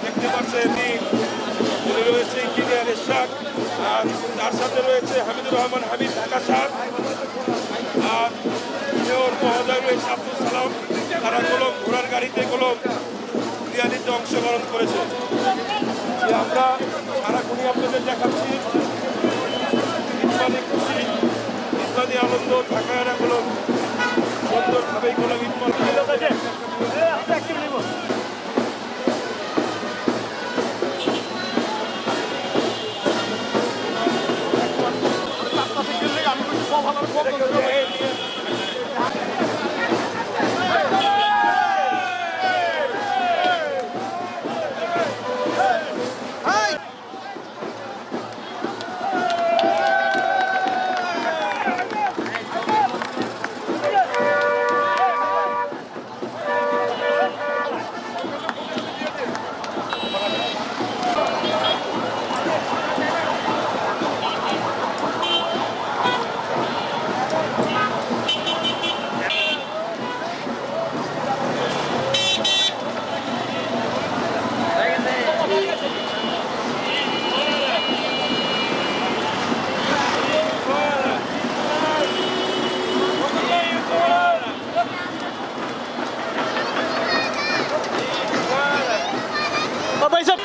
দেখতে পাচ্ছেন রয়েছে ইঞ্জিনিয়ার এরশাদ, আর তার সাথে রয়েছে হামিদুর রহমান হামিদ ঢাকা সার, আর মেয়র মহোদয় রয়েছে আব্দুল সালাম। তারা কলম ঘোড়ার গাড়িতে কলম রিয়ালিতে অংশগ্রহণ করেছে। আমরা সারাক্ষণই আপনাদের দেখাচ্ছি ইসলামী খুশি, ইসলামী আনন্দ, ঢাকায়রা কলম সুন্দরভাবে কলম ইসলাম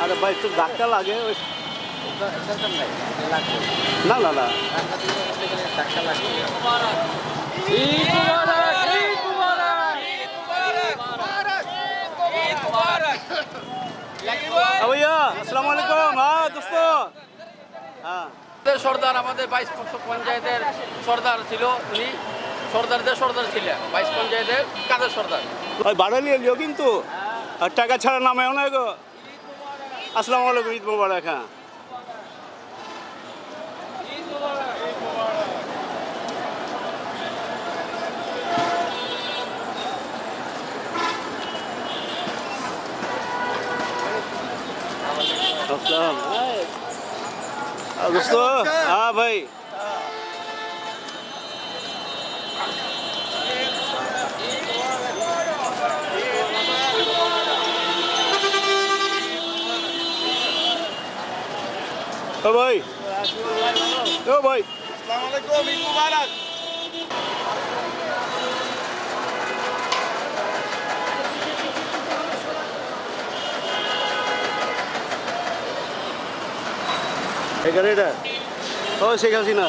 আরে ভাই একটু ধাক্কা লাগে ওই না না না ভাইয়া আসসালামু আলাইকুম। হ্যাঁ দোস্ত, হ্যাঁ সর্দার আমাদের 22 পঞ্চায়েতের সর্দার ছিল, উনি সর্দারদের সর্দার ছিলেন, 22 পঞ্চায়েতের কাদের সর্দার। ওই ভাড়া নিয়ে লিও কিন্তু, আর টাকা ছাড়া নামেও না গো। আসসালামু আলাইকুম, ঈদ মোবারক। হ্যাঁ আসসালাম। দোস্ত, হ্যাঁ ভাই ও ভাই, ও ভাই আসসালামু আলাইকুম, ঈদ মুবারক। এখানেটা ও শেখ হাসিনা।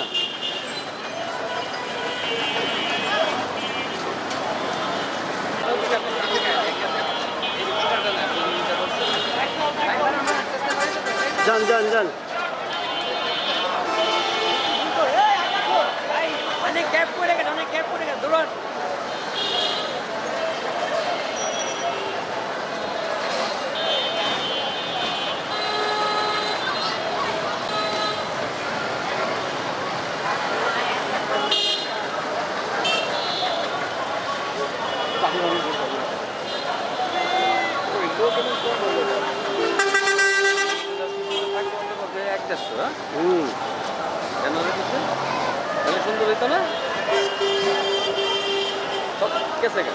যান যান যান, ক্যাপ করে যেত না গেছে গা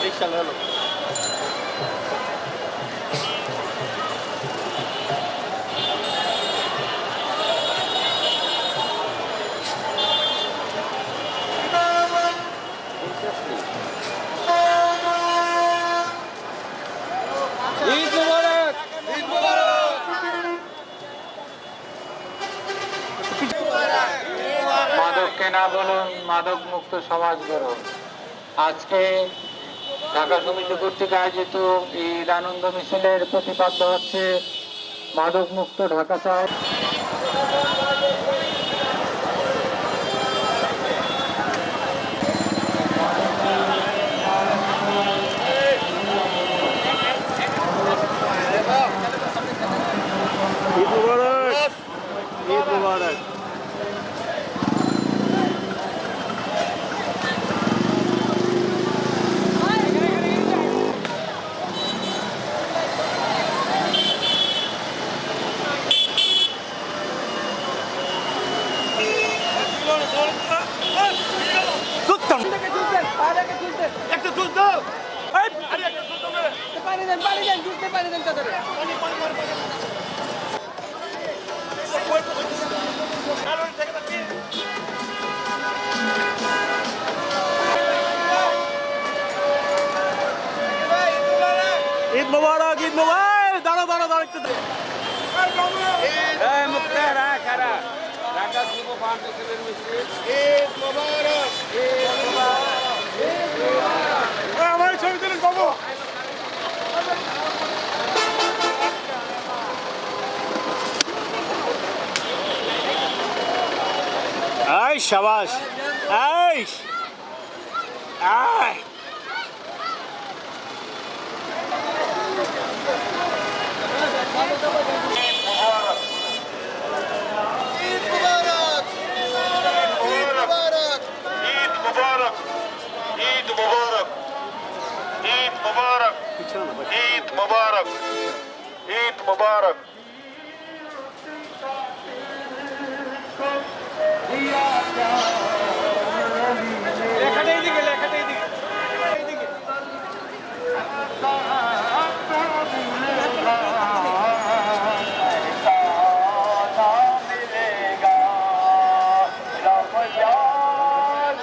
রিক্সা হলো মাদককে না বলুন, মাদক মুক্ত সমাজ গড়ুন। আজকে ঢাকা সমিতি কর্তৃক আয়োজিত ঈদ আনন্দ মিছিলের প্রতিপাদ্য হচ্ছে মাদক মুক্ত ঢাকা চাই। ঈদ মুবারক, ঈদ মুবারক। একটা জুস দাও আরে একটা জুস দাও পানি দেন জুসতে পানি দেন তাদের ঈদ মুবারক, ঈদ মুবারক। দাঁড়া দাঁড়া দাঁড়া একটু ঢাকা যুব ফাউন্ডেশনের মিছিল ঈদ মোবারক, ঈদ মোবারক, ঈদ মোবারক। আমার ছবি তুলেন বাবু। আই শাবাশ, আই আই ঈদ মোবারক, ঈদ মোবারক, ঈদ মোবারক, ঈদ মোবারক। লেখাটাই দিকে লেখাটাই দিকে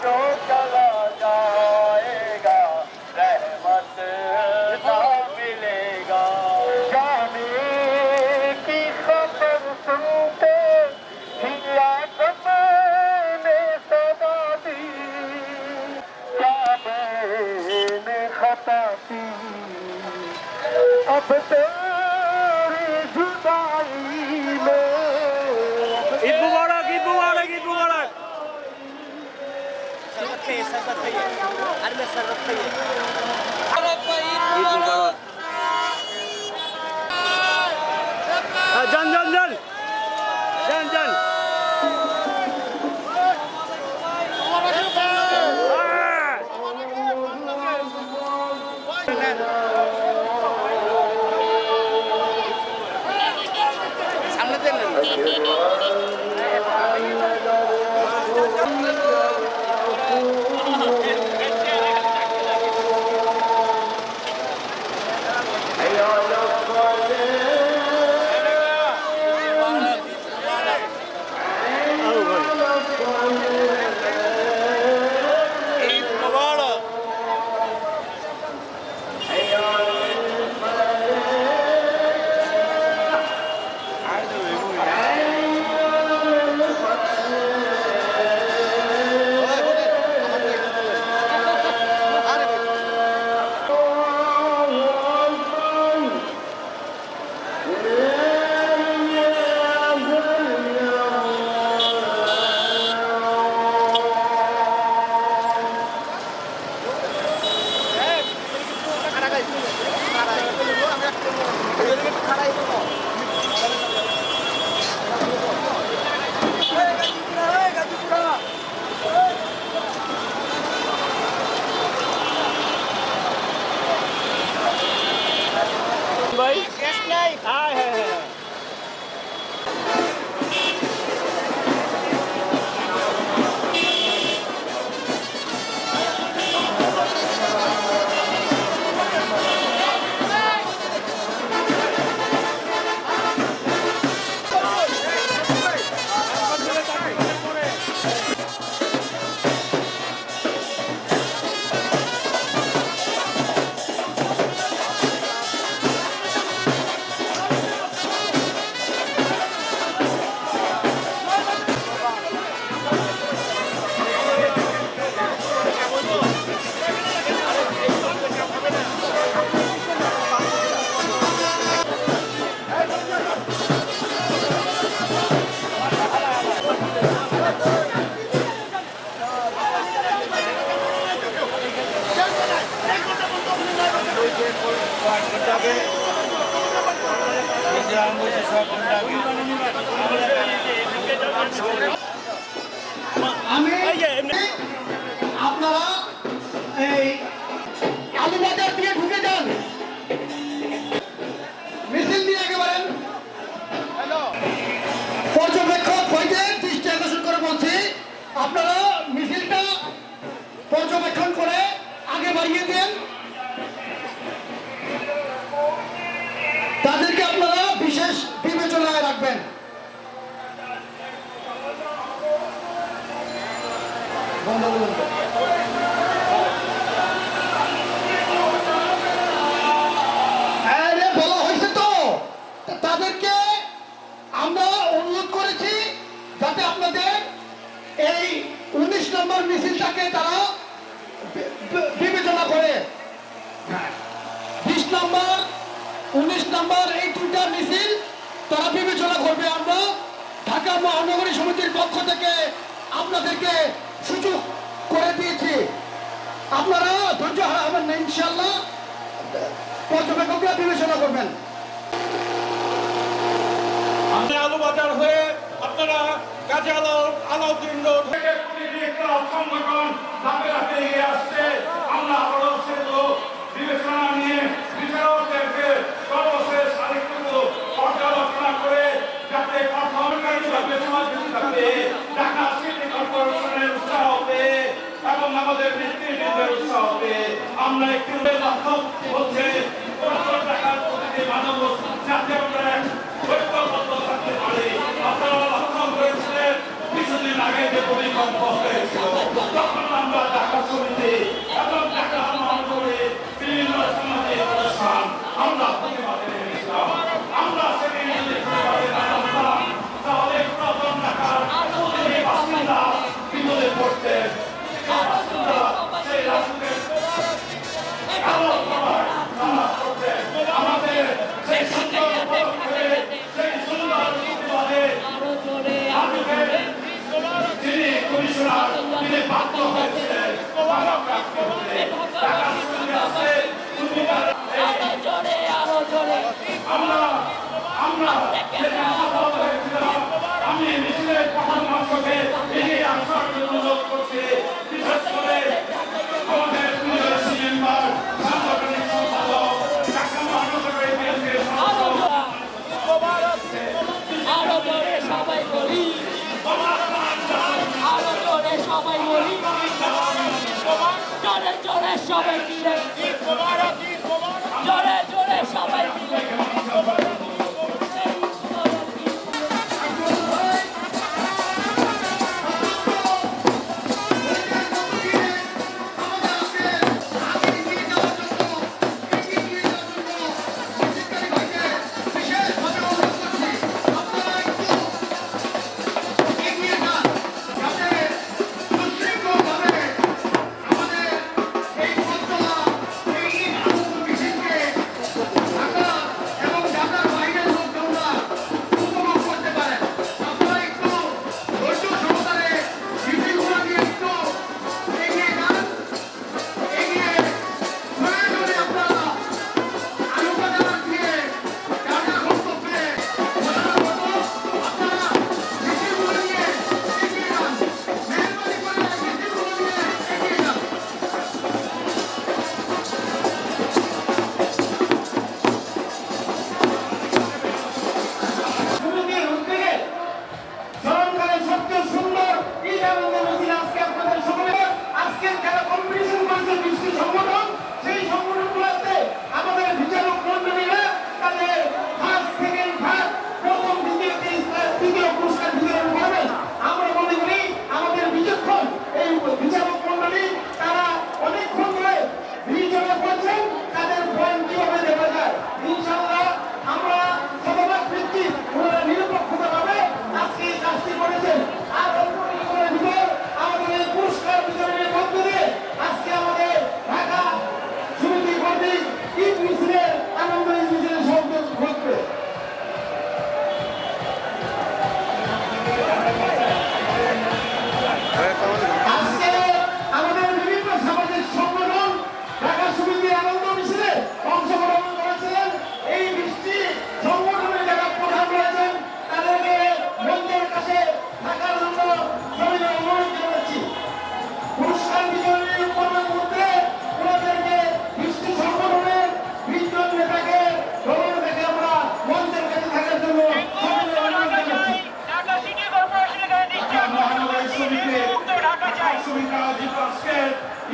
जो चला जाएगा रहमत अब तेरी जुदाई में ঈদ মুবারক, ঈদ মুবারক, ঈদ মুবারক। ঈদ মুবারক। যান যান যান যান যান। সামনে দেন ভাই হ্যাঁ হ্যাঁ হ্যাঁ। আপনারা এই আলুবাজার দিয়ে ঢুকে যান, মিছিল দিয়ে একেবারে পর্যবেক্ষক ভাইদের দৃষ্টি আকর্ষণ করে বলছি, আপনারা মিছিলটা পর্যবেক্ষণ করে আগে বাড়িয়ে দেন। তাদেরকে আপনারা বিশেষ বিবেচনায় রাখবেন। বলা হয়েছে তো, তাদেরকে আমরা অনুরোধ করেছি যাতে আপনাদের এই 19 নম্বর মিছিলটাকে তারা বিবেচনা করে। 20 নম্বর 19 নম্বর এই দুটা মিছিল তারা বিবেচনা করবে। আমরা ঢাকা মহানগরী সমিতির পক্ষ থেকে আপনাদেরকে সুযোগ করে দিয়েছি, আপনারা ধৈর্য হারাবেন না, ইনশাল্লাহ পর্যবেক্ষকরা বিবেচনা করবেন। আলুবাজার হয়ে আপনারা কাজী আলাউদ্দিন রোড থেকে প্রতিটি একটা সংগঠন ধাপে ধাপে এগিয়ে আসছে। আমরা আবারও সেগুলো বিবেচনা নিয়ে বিচারকদেরকে সর্বশেষ আরেকটু পর্যালোচনা করে যাতে সরকারিভাবে সমাজে ঢাকা সিটি কর্পোরেশনের উৎসাহ পেয়ে এবং আমাদের নেতৃবৃন্দের উৎসাহ পেয়ে আমরা একটি লক্ষ্য হচ্ছে টাকার প্রতিটি মানব যাতে আমরা ঐক্যবদ্ধ থাকতে পারি। আপনারা লক্ষ্য করেছিলেন কিছুদিন আগে যে ভূমিকম্প হয়েছিল, তখন আমরা ঢাকা সমিতি এবং ঢাকা মহানগরী বিভিন্ন সামাজিক আমি মিছিলের প্রথম অংশকে এগিয়ে আসার জন্য অনুরোধ করছি। বিশেষ করে আমাদের প্রিয় মেম্বার, সাংগঠনিক সম্পাদক, ঢাকা মহানগরের বিএনপির আরো জোরে সবাই বলি, আরো জোরে সবাই বলি, জোরে জোরে সবাই মিলে, জোরে জোরে সবাই মিলে।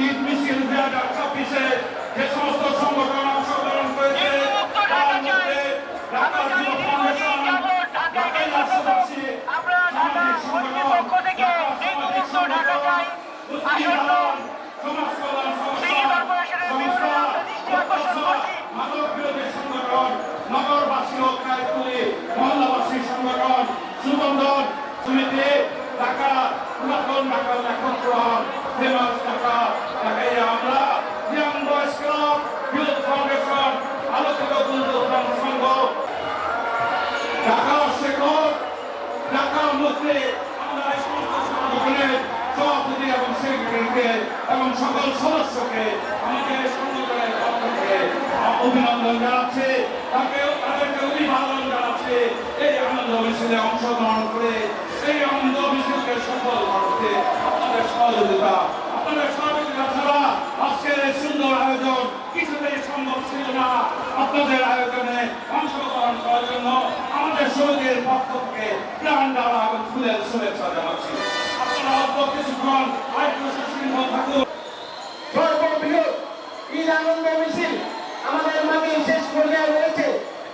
ঈদ মিছিল 2026-এ যে সমস্ত সংগঠন অংশগ্রহণ করেছে তার মধ্যে ঢাকা যুব ফাউন্ডেশন, ঢাকা রাষ্ট্রবাসী, সামাজিক সংগঠন, ঢাকা সামাজিক সংগঠন, মুসলিম আন্দোলন, সমাজ কল্যাণ সংস্থা, মাদক বিরোধী সংগঠন, নগরবাসী ও খায়তুলি মহল্লাবাসী সংগঠন, সুবন্ধন সমিতি, ঢাকা পুরাতন ঢাকা লেখক ক্লাব, ফেমাস ঢাকা, ঢাকায় আমরা young boys club, youth foundation, আলোকিত গুলদস্তান সংঘ, ঢাকা শেখর, ঢাকা মুক্তি, আমরা এই সমস্ত সংগঠনের সভাপতি এবং সেক্রেটারিকে এবং সকল সদস্যকে আমাদের সংগঠনের পক্ষ থেকে অভিনন্দন জানাচ্ছি, তাদেরকে অভিবাদন জানাচ্ছি। এই আনন্দ মিছিলে অংশগ্রহণ করে এই আনন্দ মিছিলকে সফল করতে আপনাদের সহযোগিতা ছাড়া আজকের এই সুন্দর আয়োজন কিছুতেই সম্ভব ছিল না। আপনাদের আয়োজনে অংশগ্রহণ করার জন্য আমাদের সমিতির পক্ষ থেকে প্রাণ দ্বারা এবং ফুলের শুভেচ্ছা জানাচ্ছি। আপনারা অল্প কিছুক্ষণ আরেকটু সুশৃঙ্খ থাকুন। সর্ববৃহৎ ঈদ আনন্দ মিছিল আমাদের মাঝে শেষ পর্যায়ে রয়েছে।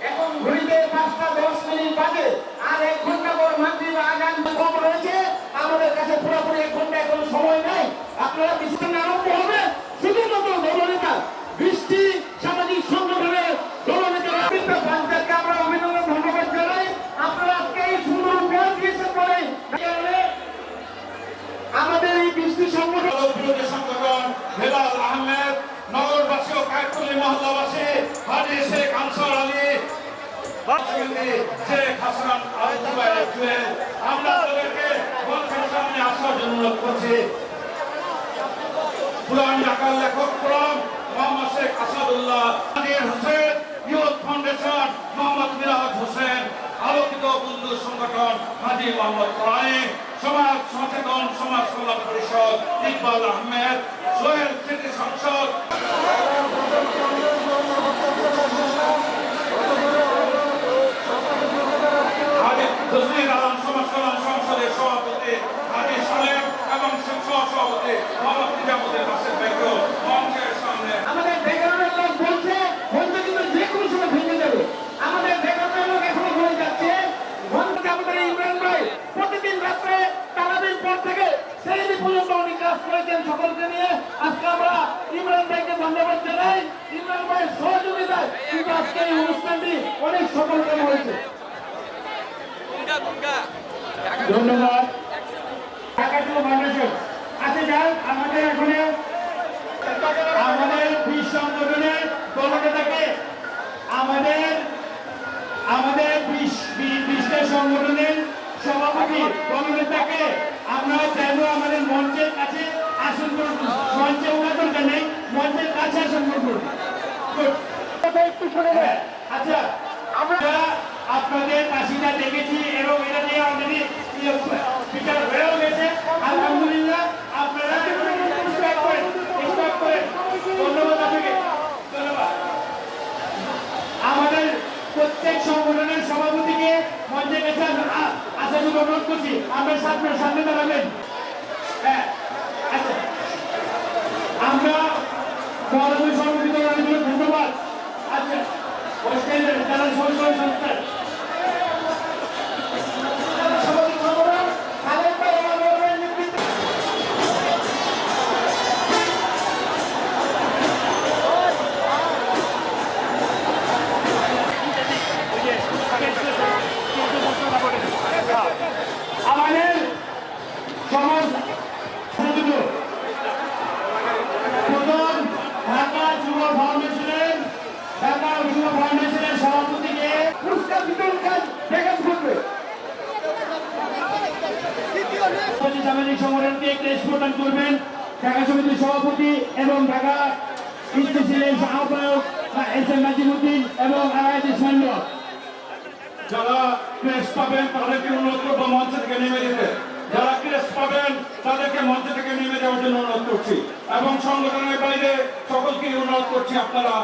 এখন ঘড়িতে 5টা 10 মিনিট বাজে, আর 1 ঘন্টা পর মাগরিব আজান কম রয়েছে। আমাদের কাছে পুরোপুরি 1 ঘন্টা এখন সময় নেই। আপনারা মিছিল আরম্ভ হবে শুধুমাত্র দলনেতা, বৃষ্টি সামাজিক সংগঠনের দলনেতারা, পঞ্চায়েতকে আমরা অভিনন্দন ধন্যবাদ জানাই। আপনারা আজকে এই সুন্দর উপহার দিয়েছেন বলে আমাদের এই বৃষ্টি সংগঠন বিরোধী সংগঠন হেলাল আহমেদ, নগরবাসী ও কায়তুলি মহল্লাবাসী, হাজী শেখ আনসার আলী, শেখ হাসান আল জুবাইর, আমরা তাদেরকে মঞ্চের সামনে আসার জন্য অনুরোধ করছি। পুরান ঢাকার লেখক ফোরাম মোহাম্মদ শেখ আসাদুল্লাহ, নাজির হোসেন, ইউথ ফাউন্ডেশন মোহাম্মদ মিরাজ হোসেন, আলোকিত যুদ্ধ সংগঠন হাজী মোহাম্মদ রায়, সমাজ সচেতন সমাজ কল্যাণ পরিষদ ইকবাল আহমেদ, সোহেল স্মৃতি সংসদ, তসলির আলম সমাজ কল্যাণ সংসদের সভাপতি হাজী সালেম এবং সভাপতি মোহাম্মদ নিজামুদ্দিন নাসির ভাইকে মঞ্চের সামনে। আমাদের ব্যাকগ্রাউন্ডের লোক বলছে মঞ্চ কিন্তু যে কোনো সময় ভেঙে যাবে। আমাদের ব্যাকগ্রাউন্ডের লোক এখনো বলে যাচ্ছে মঞ্চে আমাদের ইমরান ভাই প্রতিদিন রাত্রে তারাবির পর থেকে সেই পর্যন্ত উনি কাজ করেছেন সকলকে নিয়ে। আজকে আমরা ইমরান ভাইকে ধন্যবাদ জানাই, ইমরান ভাইয়ের সহযোগিতায় কিন্তু আজকে এই অনুষ্ঠানটি অনেক সফলতম হয়েছে। ধন্যবাদ। ঢাকা টু ফাউন্ডেশন আচ্ছা যান আমাদের এখানে আমাদের বিশ সংগঠনের দলনেতাকে আমাদের বিশটা সংগঠনের সভাপতি দলনেতাকে আমরা চাইবো আমাদের মঞ্চের কাছে আসন করুন। মঞ্চে ওনার দরকার নেই, মঞ্চের কাছে আসন করুন। একটু শুনে নেন। আচ্ছা আমরা আপনাদের কাশিটা দেখেছি এবং এটা নিয়ে অলরেডি বিচার হয়েও গেছে। আলহামদুলিল্লাহ আপনারা স্টপ করেন। ধন্যবাদ আপনাকে, ধন্যবাদ। আমাদের প্রত্যেক সংগঠনের সভাপতিকে মঞ্চের কাছে আসার জন্য অনুরোধ করছি। আমরা সামনে দাঁড়াবেন। হ্যাঁ আচ্ছা আমরা সভাপতি সভাপতি ধন্যবাদ। আচ্ছা যারা সংগঠন সংস্থা আমাদের সমাজ প্রথম ঢাকা যুব ফাউন্ডেশনের সভাপতিকে পুরস্কার বিতরণ কাজ ব্যাঘাত ঘটবে। সামাজিক সংগঠনকে একটি প্রদান করবেন ঢাকা সমিতির সভাপতি এবং ঢাকা ইস্তিশিলের আহ্বায়ক এস এম নাজিমুদ্দিন এবং আয়াত ইসমাইল। যারা ক্রেস্ট পাবেন তাদেরকে অনুরোধ করবো মঞ্চ থেকে নেমে যেতে। যারা ক্রেস্ট পাবেন তাদেরকে মঞ্চ থেকে নেমে যাওয়ার জন্য অনুরোধ করছি এবং সংগঠনের বাইরে সকলকে অনুরোধ করছি আপনারা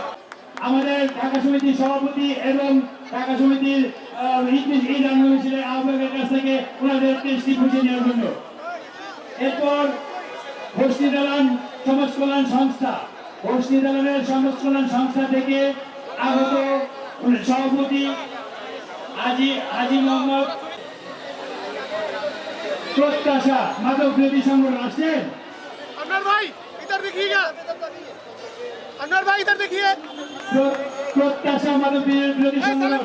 আমাদের ঢাকা সমিতির সভাপতি এবং ঢাকা সমিতির ঈদ আন্দোলনের আহ্বায়কের কাছ থেকে ওনাদের ক্রেস্টটি বুঝিয়ে নেওয়ার জন্য। এরপর হোস্টি দালান সমাজ কল্যাণ সংস্থা, হোস্টি দালানের সমাজ কল্যাণ সংস্থা থেকে আগত সভাপতি হাজী মোহাম্মদ প্রত্যাশা মাদক বিরোধী সংগঠন আসছেন। প্রত্যাশা মাদক বিরোধী সংগঠন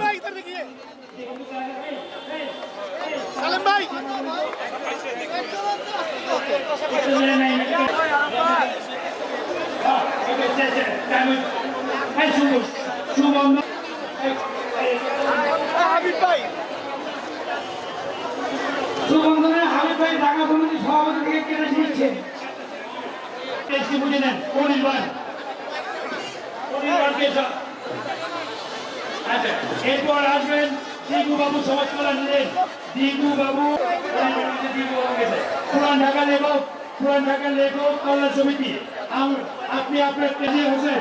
সুবন্ধনের হাবিব ভাই ঢাকা কমিটির সভাপতি থেকে কেটে দিচ্ছেন। বুঝে নেন আচ্ছা এরপর আসবেন দিগু বাবু সমাজ কল্যাণ দিগু বাবু পুরান ঢাকা লেখক কল্যাণ সমিতি। আপনি আপনার পেজে হোসেন।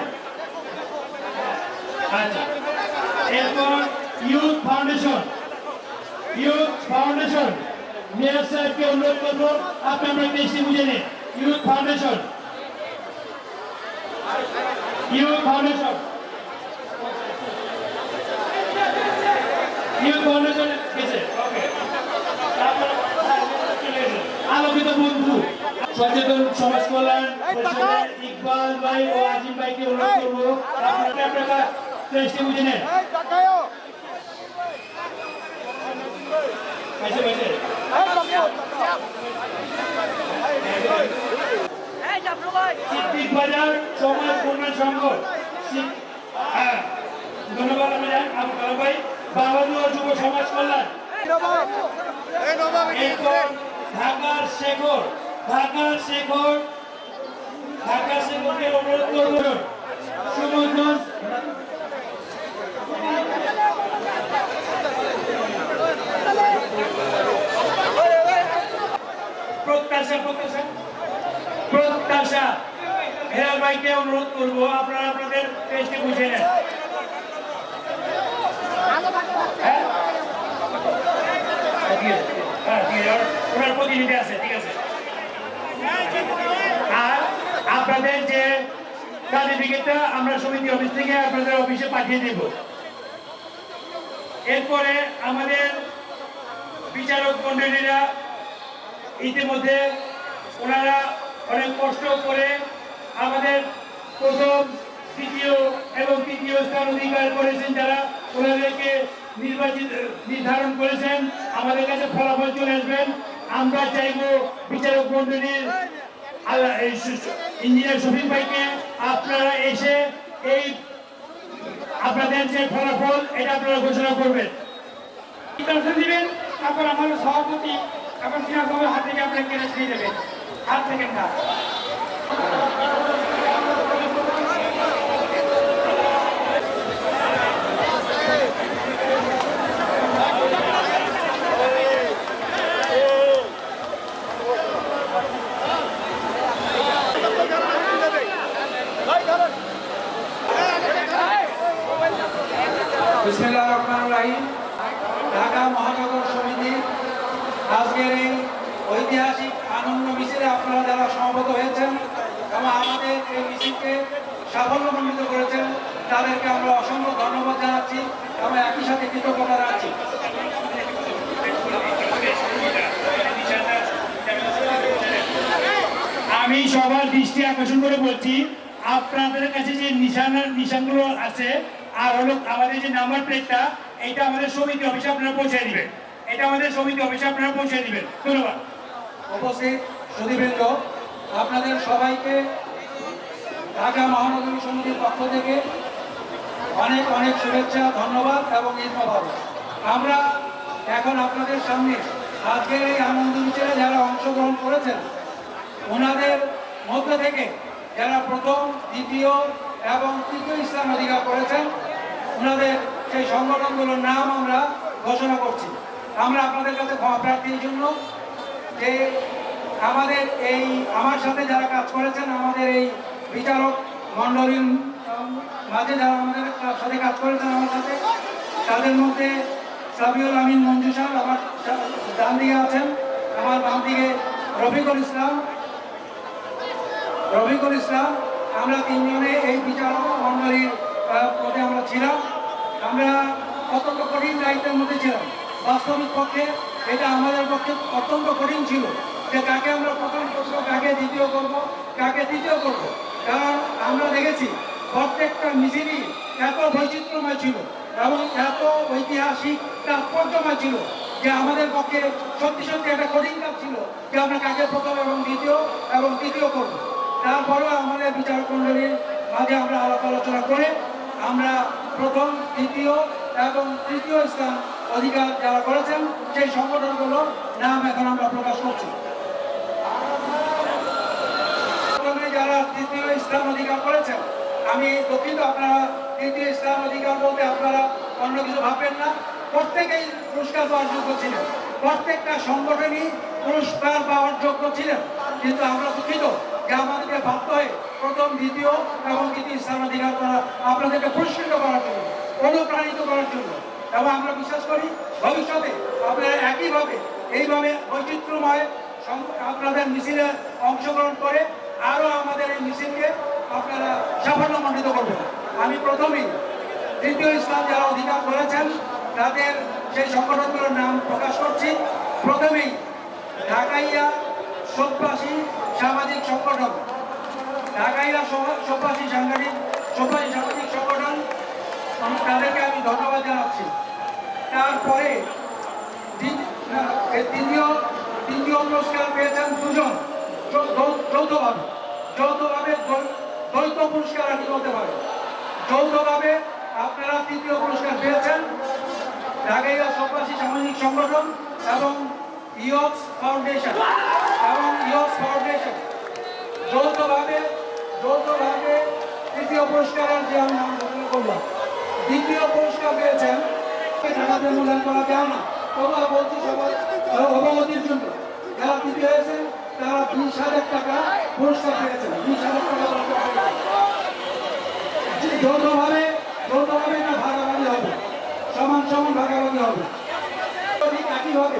আচ্ছা এরপর ইউথ ফাউন্ডেশন মেয়র সাহেবকে অনুরোধ করবো আপনি আপনার পেজটি বুঝে নেন। ইউথ ফাউন্ডেশন গেছে। আলোকিত বন্ধু সচেতন সমাজ কল্যাণ ইকবাল ভাই ও আজিম ভাইকে অনুরোধ করবো আপনারা পেজটি বুঝে নেন। সিদ্দিক বাজার সমাজ কল্যাণ সংঘ ধন্যবাদ। আমি ভাই বাবাদুর যুব সমাজ কল্যাণ। এরপর ঢাকার শেখরকে অনুরোধ করব সুমনগঞ্জ সবাইকে অনুরোধ করবো আপনারা আপনাদের পেজটি বুঝে নেন। ওনার প্রতিনিধি আছে, ঠিক আছে। আর আপনাদের যে সার্টিফিকেটটা আমরা সমিতি অফিস থেকে আপনাদের অফিসে পাঠিয়ে দেব। এরপরে আমাদের বিচারক মন্ডলীরা ইতিমধ্যে ওনারা অনেক কষ্ট করে আমাদের প্রথম, দ্বিতীয় এবং তৃতীয় স্থান অধিকার করেছেন, যারা ওনাদেরকে নির্ধারণ করেছেন। আমাদের কাছে ফলাফল চলে আসবেন। আমরা চাইব বিচারক মন্ডলীর ইঞ্জিনিয়ার শফিক ভাইকে আপনারা এসে এই আপনাদের যে ফলাফল এটা আপনারা ঘোষণা করবেন, দিবেন। তারপর আমাদের সভাপতি এবং সিনাসভার হাত থেকে আপনাকে কেড়ে ছিনিয়ে দেবেন, হাত থেকে না। বিসমিল্লাহির রহমানির রহিম। ঢাকা মহানগর সমিতি আজকের এই ঐতিহাসিক আনন্দ মিছিলে আপনারা যারা সমবেত হয়েছেন এবং আমাদের এই মিছিলকে সাফল্যমণ্ডিত করেছেন, তাদেরকে আমরা অসংখ্য ধন্যবাদ জানাচ্ছি এবং একই সাথে কৃতজ্ঞতা রাখছি। আমি সবার দৃষ্টি আকর্ষণ করে বলছি, আপনাদের কাছে যে নিশানগুলো আছে আর হলো আমাদের যে নাম্বার প্লেটটা, এটা আমাদের সমিতি অফিসে আপনারা পৌঁছে দিবেন। এটা আমাদের সমিতি অফিসে আপনারা পৌঁছে দিবেন। ধন্যবাদ। উপস্থিত সুধীবৃন্দ, আপনাদের সবাইকে ঢাকা মহানগরী সমিতির পক্ষ থেকে অনেক অনেক শুভেচ্ছা, ধন্যবাদ এবং ঈদ মোবারক। আমরা এখন আপনাদের সামনে আজকের এই আনন্দ মিছিলে যারা অংশগ্রহণ করেছেন, ওনাদের মধ্য থেকে যারা প্রথম, দ্বিতীয় এবং তৃতীয় স্থান অধিকার করেছেন, ওনাদের সেই সংগঠনগুলোর নাম আমরা ঘোষণা করছি। আমরা আপনাদের কাছে ক্ষমা প্রার্থী এই জন্য যে আমাদের এই আমার সাথে যারা কাজ করেছেন, আমাদের এই বিচারক মণ্ডলীর মাঝে যারা আমাদের সাথে কাজ করেছেন আমার সাথে, তাদের মধ্যে সাবিউল আমিন মঞ্জু সাহেব আমার ডান দিকে আছেন, আমার বাম দিকে রফিকুল ইসলাম। আমরা তিনজনে এই বিচারক মণ্ডলীর পদে আমরা ছিলাম। আমরা অত্যন্ত কঠিন দায়িত্বের মধ্যে ছিলাম। বাস্তবিক পক্ষে এটা আমাদের পক্ষে অত্যন্ত কঠিন ছিল যে কাকে আমরা প্রথম করবো, কাকে দ্বিতীয় করব, কাকে তৃতীয় করব। কারণ আমরা দেখেছি প্রত্যেকটা মিছিলই এত বৈচিত্র্যময় ছিল এবং এত ঐতিহাসিক তাৎপর্যময় ছিল যে আমাদের পক্ষে সত্যি সত্যি একটা কঠিন কাজ ছিল যে আমরা কাকে প্রথম এবং দ্বিতীয় এবং তৃতীয় করব। তারপরেও আমাদের বিচারক মণ্ডলীর মাঝে আমরা আলাপ আলোচনা করে আমরা প্রথম, দ্বিতীয় এবং তৃতীয় স্থান অধিকার যারা করেছেন সেই সংগঠনগুলোর নাম এখন আমরা প্রকাশ করছি। যারা তৃতীয় স্থান অধিকার করেছেন, আমি দুঃখিত, আপনারা তৃতীয় স্থান অধিকার বলতে আপনারা অন্য কিছু ভাববেন না। প্রত্যেকেই পুরস্কার পাওয়ার যোগ্য ছিলেন, প্রত্যেকটা সংগঠনই পুরস্কার পাওয়ার যোগ্য ছিলেন, কিন্তু আমরা দুঃখিত যে আমাদেরকে ভাবতে হয় প্রথম, দ্বিতীয় এবং তৃতীয় স্থান অধিকার করা, আপনাদেরকে পুরস্কৃত করার জন্য, অনুপ্রাণিত করার জন্য। এবং আমরা বিশ্বাস করি ভবিষ্যতে আপনারা একইভাবে এইভাবে বৈচিত্র্যময় আপনাদের মিছিলে অংশগ্রহণ করে আরও আমাদের এই মিছিলকে আপনারা সাফল্যমণ্ডিত করবেন। আমি প্রথমেই তৃতীয় স্থান যারা অধিকার করেছেন তাদের সেই সংগঠনগুলোর নাম প্রকাশ করছি। প্রথমেই ঢাকাইয়া সোদবাসী সামাজিক সংগঠন, ঢাকাইয়া সোদবাসী সামাজিক সংগঠন, তাদেরকে আমি ধন্যবাদ জানাচ্ছি। তারপরে তৃতীয় পুরস্কার পেয়েছেন দুজন যৌথভাবে দ্বৈত পুরস্কার আর কি বলতে পারে, যৌথভাবে আপনারা তৃতীয় পুরস্কার পেয়েছেন। ঢাকাইয়া সোদবাসী সামাজিক সংগঠন এবং ইয়স ফাউন্ডেশন যৌথভাবে তৃতীয় পুরস্কারের যে আমি নাম ঘোষণা করলাম। দ্বিতীয় পুরস্কার পেয়েছেন, টাকাতে মূল্যায়ন করা যায় না, তবুও বলছি সবাই অবগতির জন্য, যারা তৃতীয় হয়েছেন তারা 20,000 টাকা পুরস্কার পেয়েছেন। 20,000 টাকা পুরস্কার পেয়েছেন। যৌথভাবে না ভাগাভাগি হবে, সমান সমান ভাগাভাগি হবে। ঠিক একইভাবে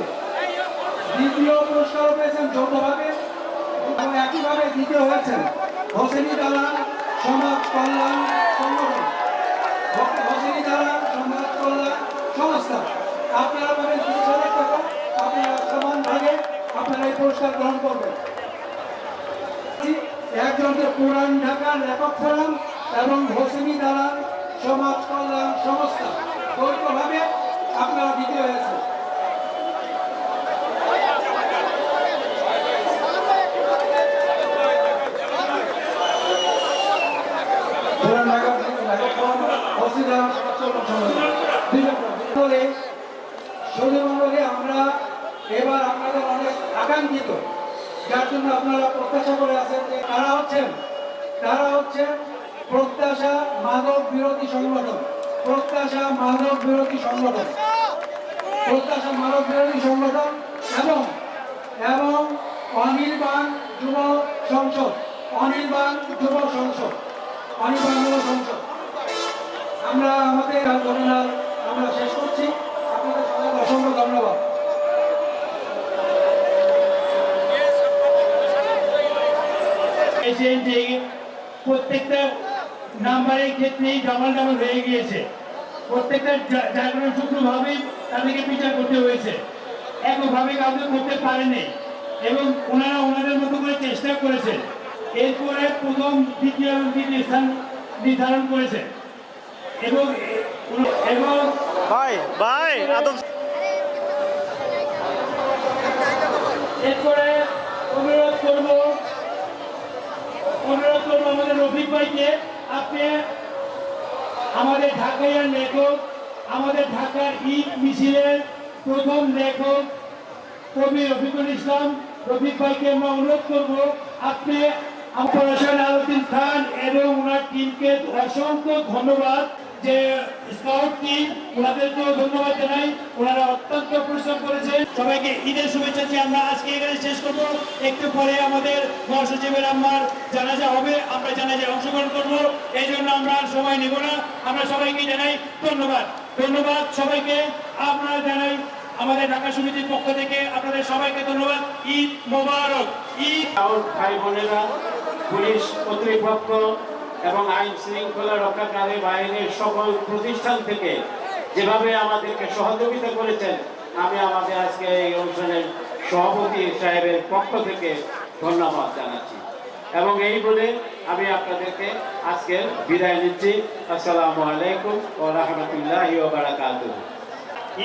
দ্বিতীয় পুরস্কারও পেয়েছেন যৌথভাবে, এবং একইভাবে দ্বিতীয় হয়েছেন হোসেনি দালাল সমাজ কল্যাণ সংগঠন, হোসেনি দালাল সমাজ কল্যাণ সংস্থা। আপনারা পাবেন 30,000 টাকা, আপনারা সমান ভাগে আপনারা এই পুরস্কার গ্রহণ করবেন। একজনকে পুরান ঢাকার লেখক ফোরাম এবং হোসেনি দালাল সমাজ কল্যাণ সংস্থা যৌথভাবে আপনারা দ্বিতীয় হয়েছে। পুরান ঢাকার লেখক ফোরাম, হোসেনি দালাল সমাজ কল্যাণ সংস্থা। সুধীমণ্ডলী, আমরা এবার আপনাদের অনেক আকাঙ্ক্ষিত, যার জন্য আপনারা প্রত্যাশা করে আছেন যে তারা হচ্ছেন প্রত্যাশা মাদক বিরোধী সংগঠন, প্রত্যাশা মাদক বিরোধী সংগঠন, প্রত্যাশা মাদক বিরোধী সংগঠন এবং অনির্বাণ যুব সংসদ, অনির্বাণ যুব সংসদ। আমরা আমাদের আলোচনা আমরা শেষ করছি। আপনাদের সবাইকে অসংখ্য ধন্যবাদ। প্রত্যেকটা নাম্বারের ক্ষেত্রেই ডাবল হয়ে গিয়েছে। প্রত্যেকটা জায়গায় শুক্রভাবেই তাদেরকে বিচার করতে হয়েছে, একভাবে কাউকে করতে পারেনি এবং ওনারা ওনাদের মতো করে চেষ্টা করেছেন। এরপরে প্রথম, দ্বিতীয় এবং তৃতীয় স্থান নির্ধারণ করেছে এবং এরপরে অনুরোধ করবো আমাদের রফিক ভাইকে, আপনি আমাদের ঢাকাইয়ার লেখক, আমাদের ঢাকার ঈদ মিছিলের প্রথম লেখক কবি রফিকুল ইসলাম রফিক ভাইকে আমরা অনুরোধ করবো আপনি অপারেশন আলউদ্দিন খান এবং ওনার টিমকে অসংখ্য ধন্যবাদ, যে স্কাউট টিম ওনাদেরকেও ধন্যবাদ জানাই, ওনারা অত্যন্ত পরিশ্রম করেছেন। সবাইকে ঈদের শুভেচ্ছা দিয়ে আমরা আজকে এখানে শেষ করবো। একটু পরে আমাদের মহাসচিবের আম্মার জানাজা হবে, আমরা জানাজায় অংশগ্রহণ করবো, এই জন্য আমরা আর সময় নেব না। আমরা সবাইকে জানাই ধন্যবাদ সবাইকে। আপনারা জানাই আমাদের ঢাকা সমিতির পক্ষ থেকে আপনাদের সবাইকে ধন্যবাদ। ঈদ মোবারক। ঈদ। ভাই বোনেরা, পুলিশ কর্তৃপক্ষ এবং আইন শৃঙ্খলা রক্ষাকারী বাহিনীর সকল প্রতিষ্ঠান থেকে যেভাবে আমাদেরকে সহযোগিতা করেছেন, আমি আমাদের আজকে এই অনুষ্ঠানের সভাপতি সাহেবের পক্ষ থেকে ধন্যবাদ জানাচ্ছি এবং এই বলে আমি আপনাদেরকে আজকে বিদায় নিচ্ছি। আসসালামু আলাইকুম ওয়া রাহমাতুল্লাহি ওয়া বারাকাতুহু।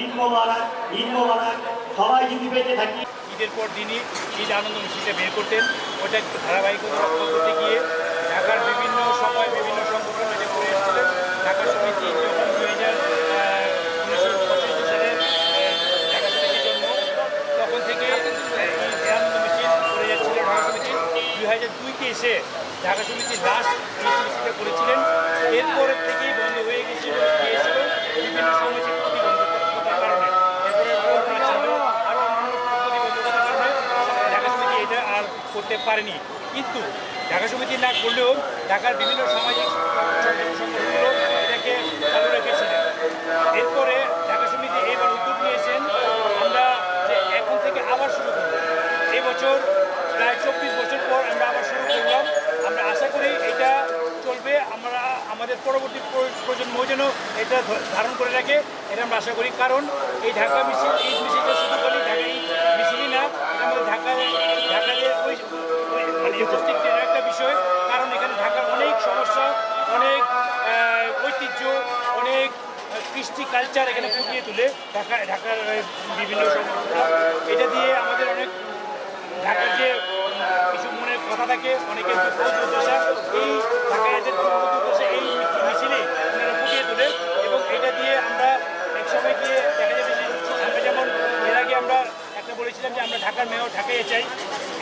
ঈদ মোবারক, ঈদ মোবারক। সবাই যদি বেঁচে থাকি। ঈদের পর দিনই ঈদ আনন্দ মিছিলটা বের করতেন, ওটা ধারাবাহিকতা রক্ষা করতে গিয়ে ঢাকার বিভিন্ন সময় বিভিন্ন সংগঠন এটা করে এসেছিলেন। ঢাকা সমিতি যখন 1965 সালে ঢাকা সমিতির জন্ম, তখন থেকে আনন্দ মিছিল করে যাচ্ছিল ঢাকা সমিতি। 2002-তে এসে ঢাকা সমিতির লাস্ট মিছিলটা করেছিলেন। এরপরের থেকেই বন্ধ হয়ে গিয়েছিল বিভিন্ন সামাজিক প্রতিবন্ধকতার কারণে। এরপরে করোনা ছিল, আরও অন্যান্য প্রতিবন্ধকতার কারণে ঢাকা সমিতি এটা আর করতে পারেনি। কিন্তু ঢাকা সমিতি না করলেও ঢাকার বিভিন্ন সামাজিক সংগঠনগুলো এটাকে চালু রেখেছিলেন। এরপরে ঢাকা সমিতি এবার উদ্যোগ নিয়েছেন আমরা যে এখন থেকে আবার শুরু করব। এবছর প্রায় 24 বছর পর আমরা আবার শুরু করলাম। আমরা আশা করি এটা চলবে, আমরা আমাদের পরবর্তী প্রজন্ম যেন এটা ধারণ করে রাখে, এটা আমরা আশা করি। কারণ এই ঢাকা মিছিল, ঈদ মিছিলটা শুধু খালি ঢাকা মিছিলই না, এটা আমাদের ঢাকার ওই মানে উপস্থিত একটা বিষয়। কারণ এখানে ঢাকার অনেক সমস্যা, অনেক ঐতিহ্য, অনেক কৃষ্টি কালচার এখানে ফুটিয়ে তুলে ঢাকার বিভিন্ন সমস্যা। এটা দিয়ে আমাদের অনেক ঢাকার যে কিছু মনের কথা থাকে, অনেকের দুর্দশা, এই ঢাকায় এদের দুর্দশা এই মিছিলে ওনারা ফুটিয়ে তোলে এবং এটা দিয়ে আমরা একসময় গিয়ে দেখা যাবে যে আমরা যেমন এর আগে আমরা একটা বলেছিলাম যে আমরা ঢাকার মেয়র ঢাকায় চাই,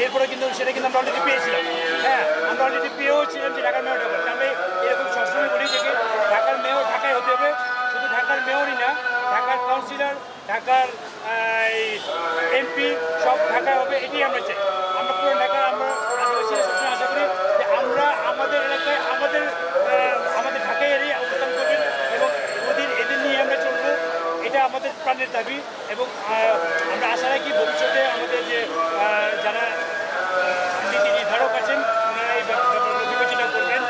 এরপরে কিন্তু সেটা কিন্তু আমরা অলরেডি পেয়েছিলাম। হ্যাঁ, আমরা অলরেডি পেয়েও ছিলাম যে ঢাকার মেয়র ঢাকা। তাহলে এরকম সবসময় বলি থেকে ঢাকার মেয়র ঢাকায় হতে হবে। শুধু ঢাকার মেয়রই না, ঢাকার কাউন্সিলর, ঢাকার এমপি সব ঢাকায় হবে, এটাই আমরা চাই। আমরা পুরান ঢাকার আমরা আদিবাসীরা সবসময় আশা করি যে আমরা আমাদের এলাকায় আমাদের ঢাকায় এরিয়া অবস্থান করবেন এবং এদের নিয়ে আমরা চলবো, এটা আমাদের প্রাণের দাবি। এবং আমরা আশা রাখি ভবিষ্যতে আমাদের যে যারা নীতি নির্ধারক আছেন ওনারা এই ব্যাপারগুলো বিবেচনা করবেন।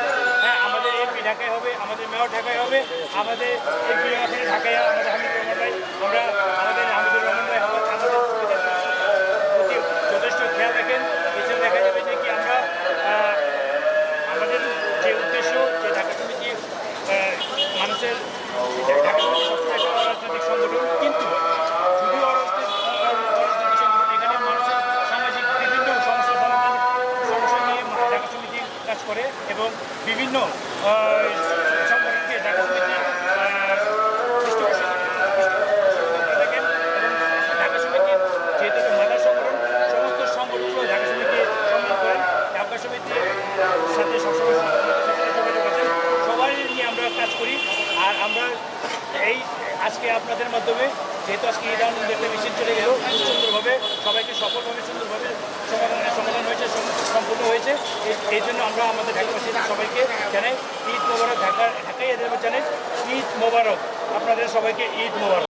হ্যাঁ, আমাদের এমপি ঢাকায় হবে, আমাদের মেয়র ঢাকায় হবে, আমাদের এমপি ঢাকায়, আমাদের হামিদুর রহমান ভাই, আমরা আমাদের হামিদুর রহমান ভাই আমাদের প্রতি যথেষ্ট খেয়াল রাখেন। এছাড়া দেখা যাবে যে কি আমরা আমাদের যে উদ্দেশ্য যে ঢাকা সমিতি মানুষের ঢাকা সমিতি সবসময় একটা রাজনৈতিক সংগঠন, কিন্তু যদিও রাজনৈতিক সংগঠন এখানে মানুষের সামাজিক বিভিন্ন সমস্যা নিয়ে ঢাকা সমিতি কাজ করে এবং বিভিন্ন সংগঠনকে ঢাকা সমিতি দেখেন। এবং ঢাকা সমিতির যেহেতু মাদার সংগঠন, সমস্ত সংগঠনগুলো ঢাকা সমিতি সম্মান করেন। ঢাকা সমিতির সাথে সবসময় যোগাযোগ আছেন, সবাই নিয়ে আমরা কাজ করি। আর আমরা এই আজকে আপনাদের মাধ্যমে যেহেতু আজকে ঈদ আনন্দের একটা মিছিল চলে গেল সুন্দরভাবে, সবাইকে সফলভাবে সুন্দরভাবে সমাধান হয়েছে, সম্পূর্ণ হয়েছে। এই জন্য আমরা আমাদের ঢাকাবাসীদের সবাইকে জানাই ঈদ মোবারক। ঢাকায় এদের জানাই ঈদ মোবারক, আপনাদের সবাইকে ঈদ মোবারক।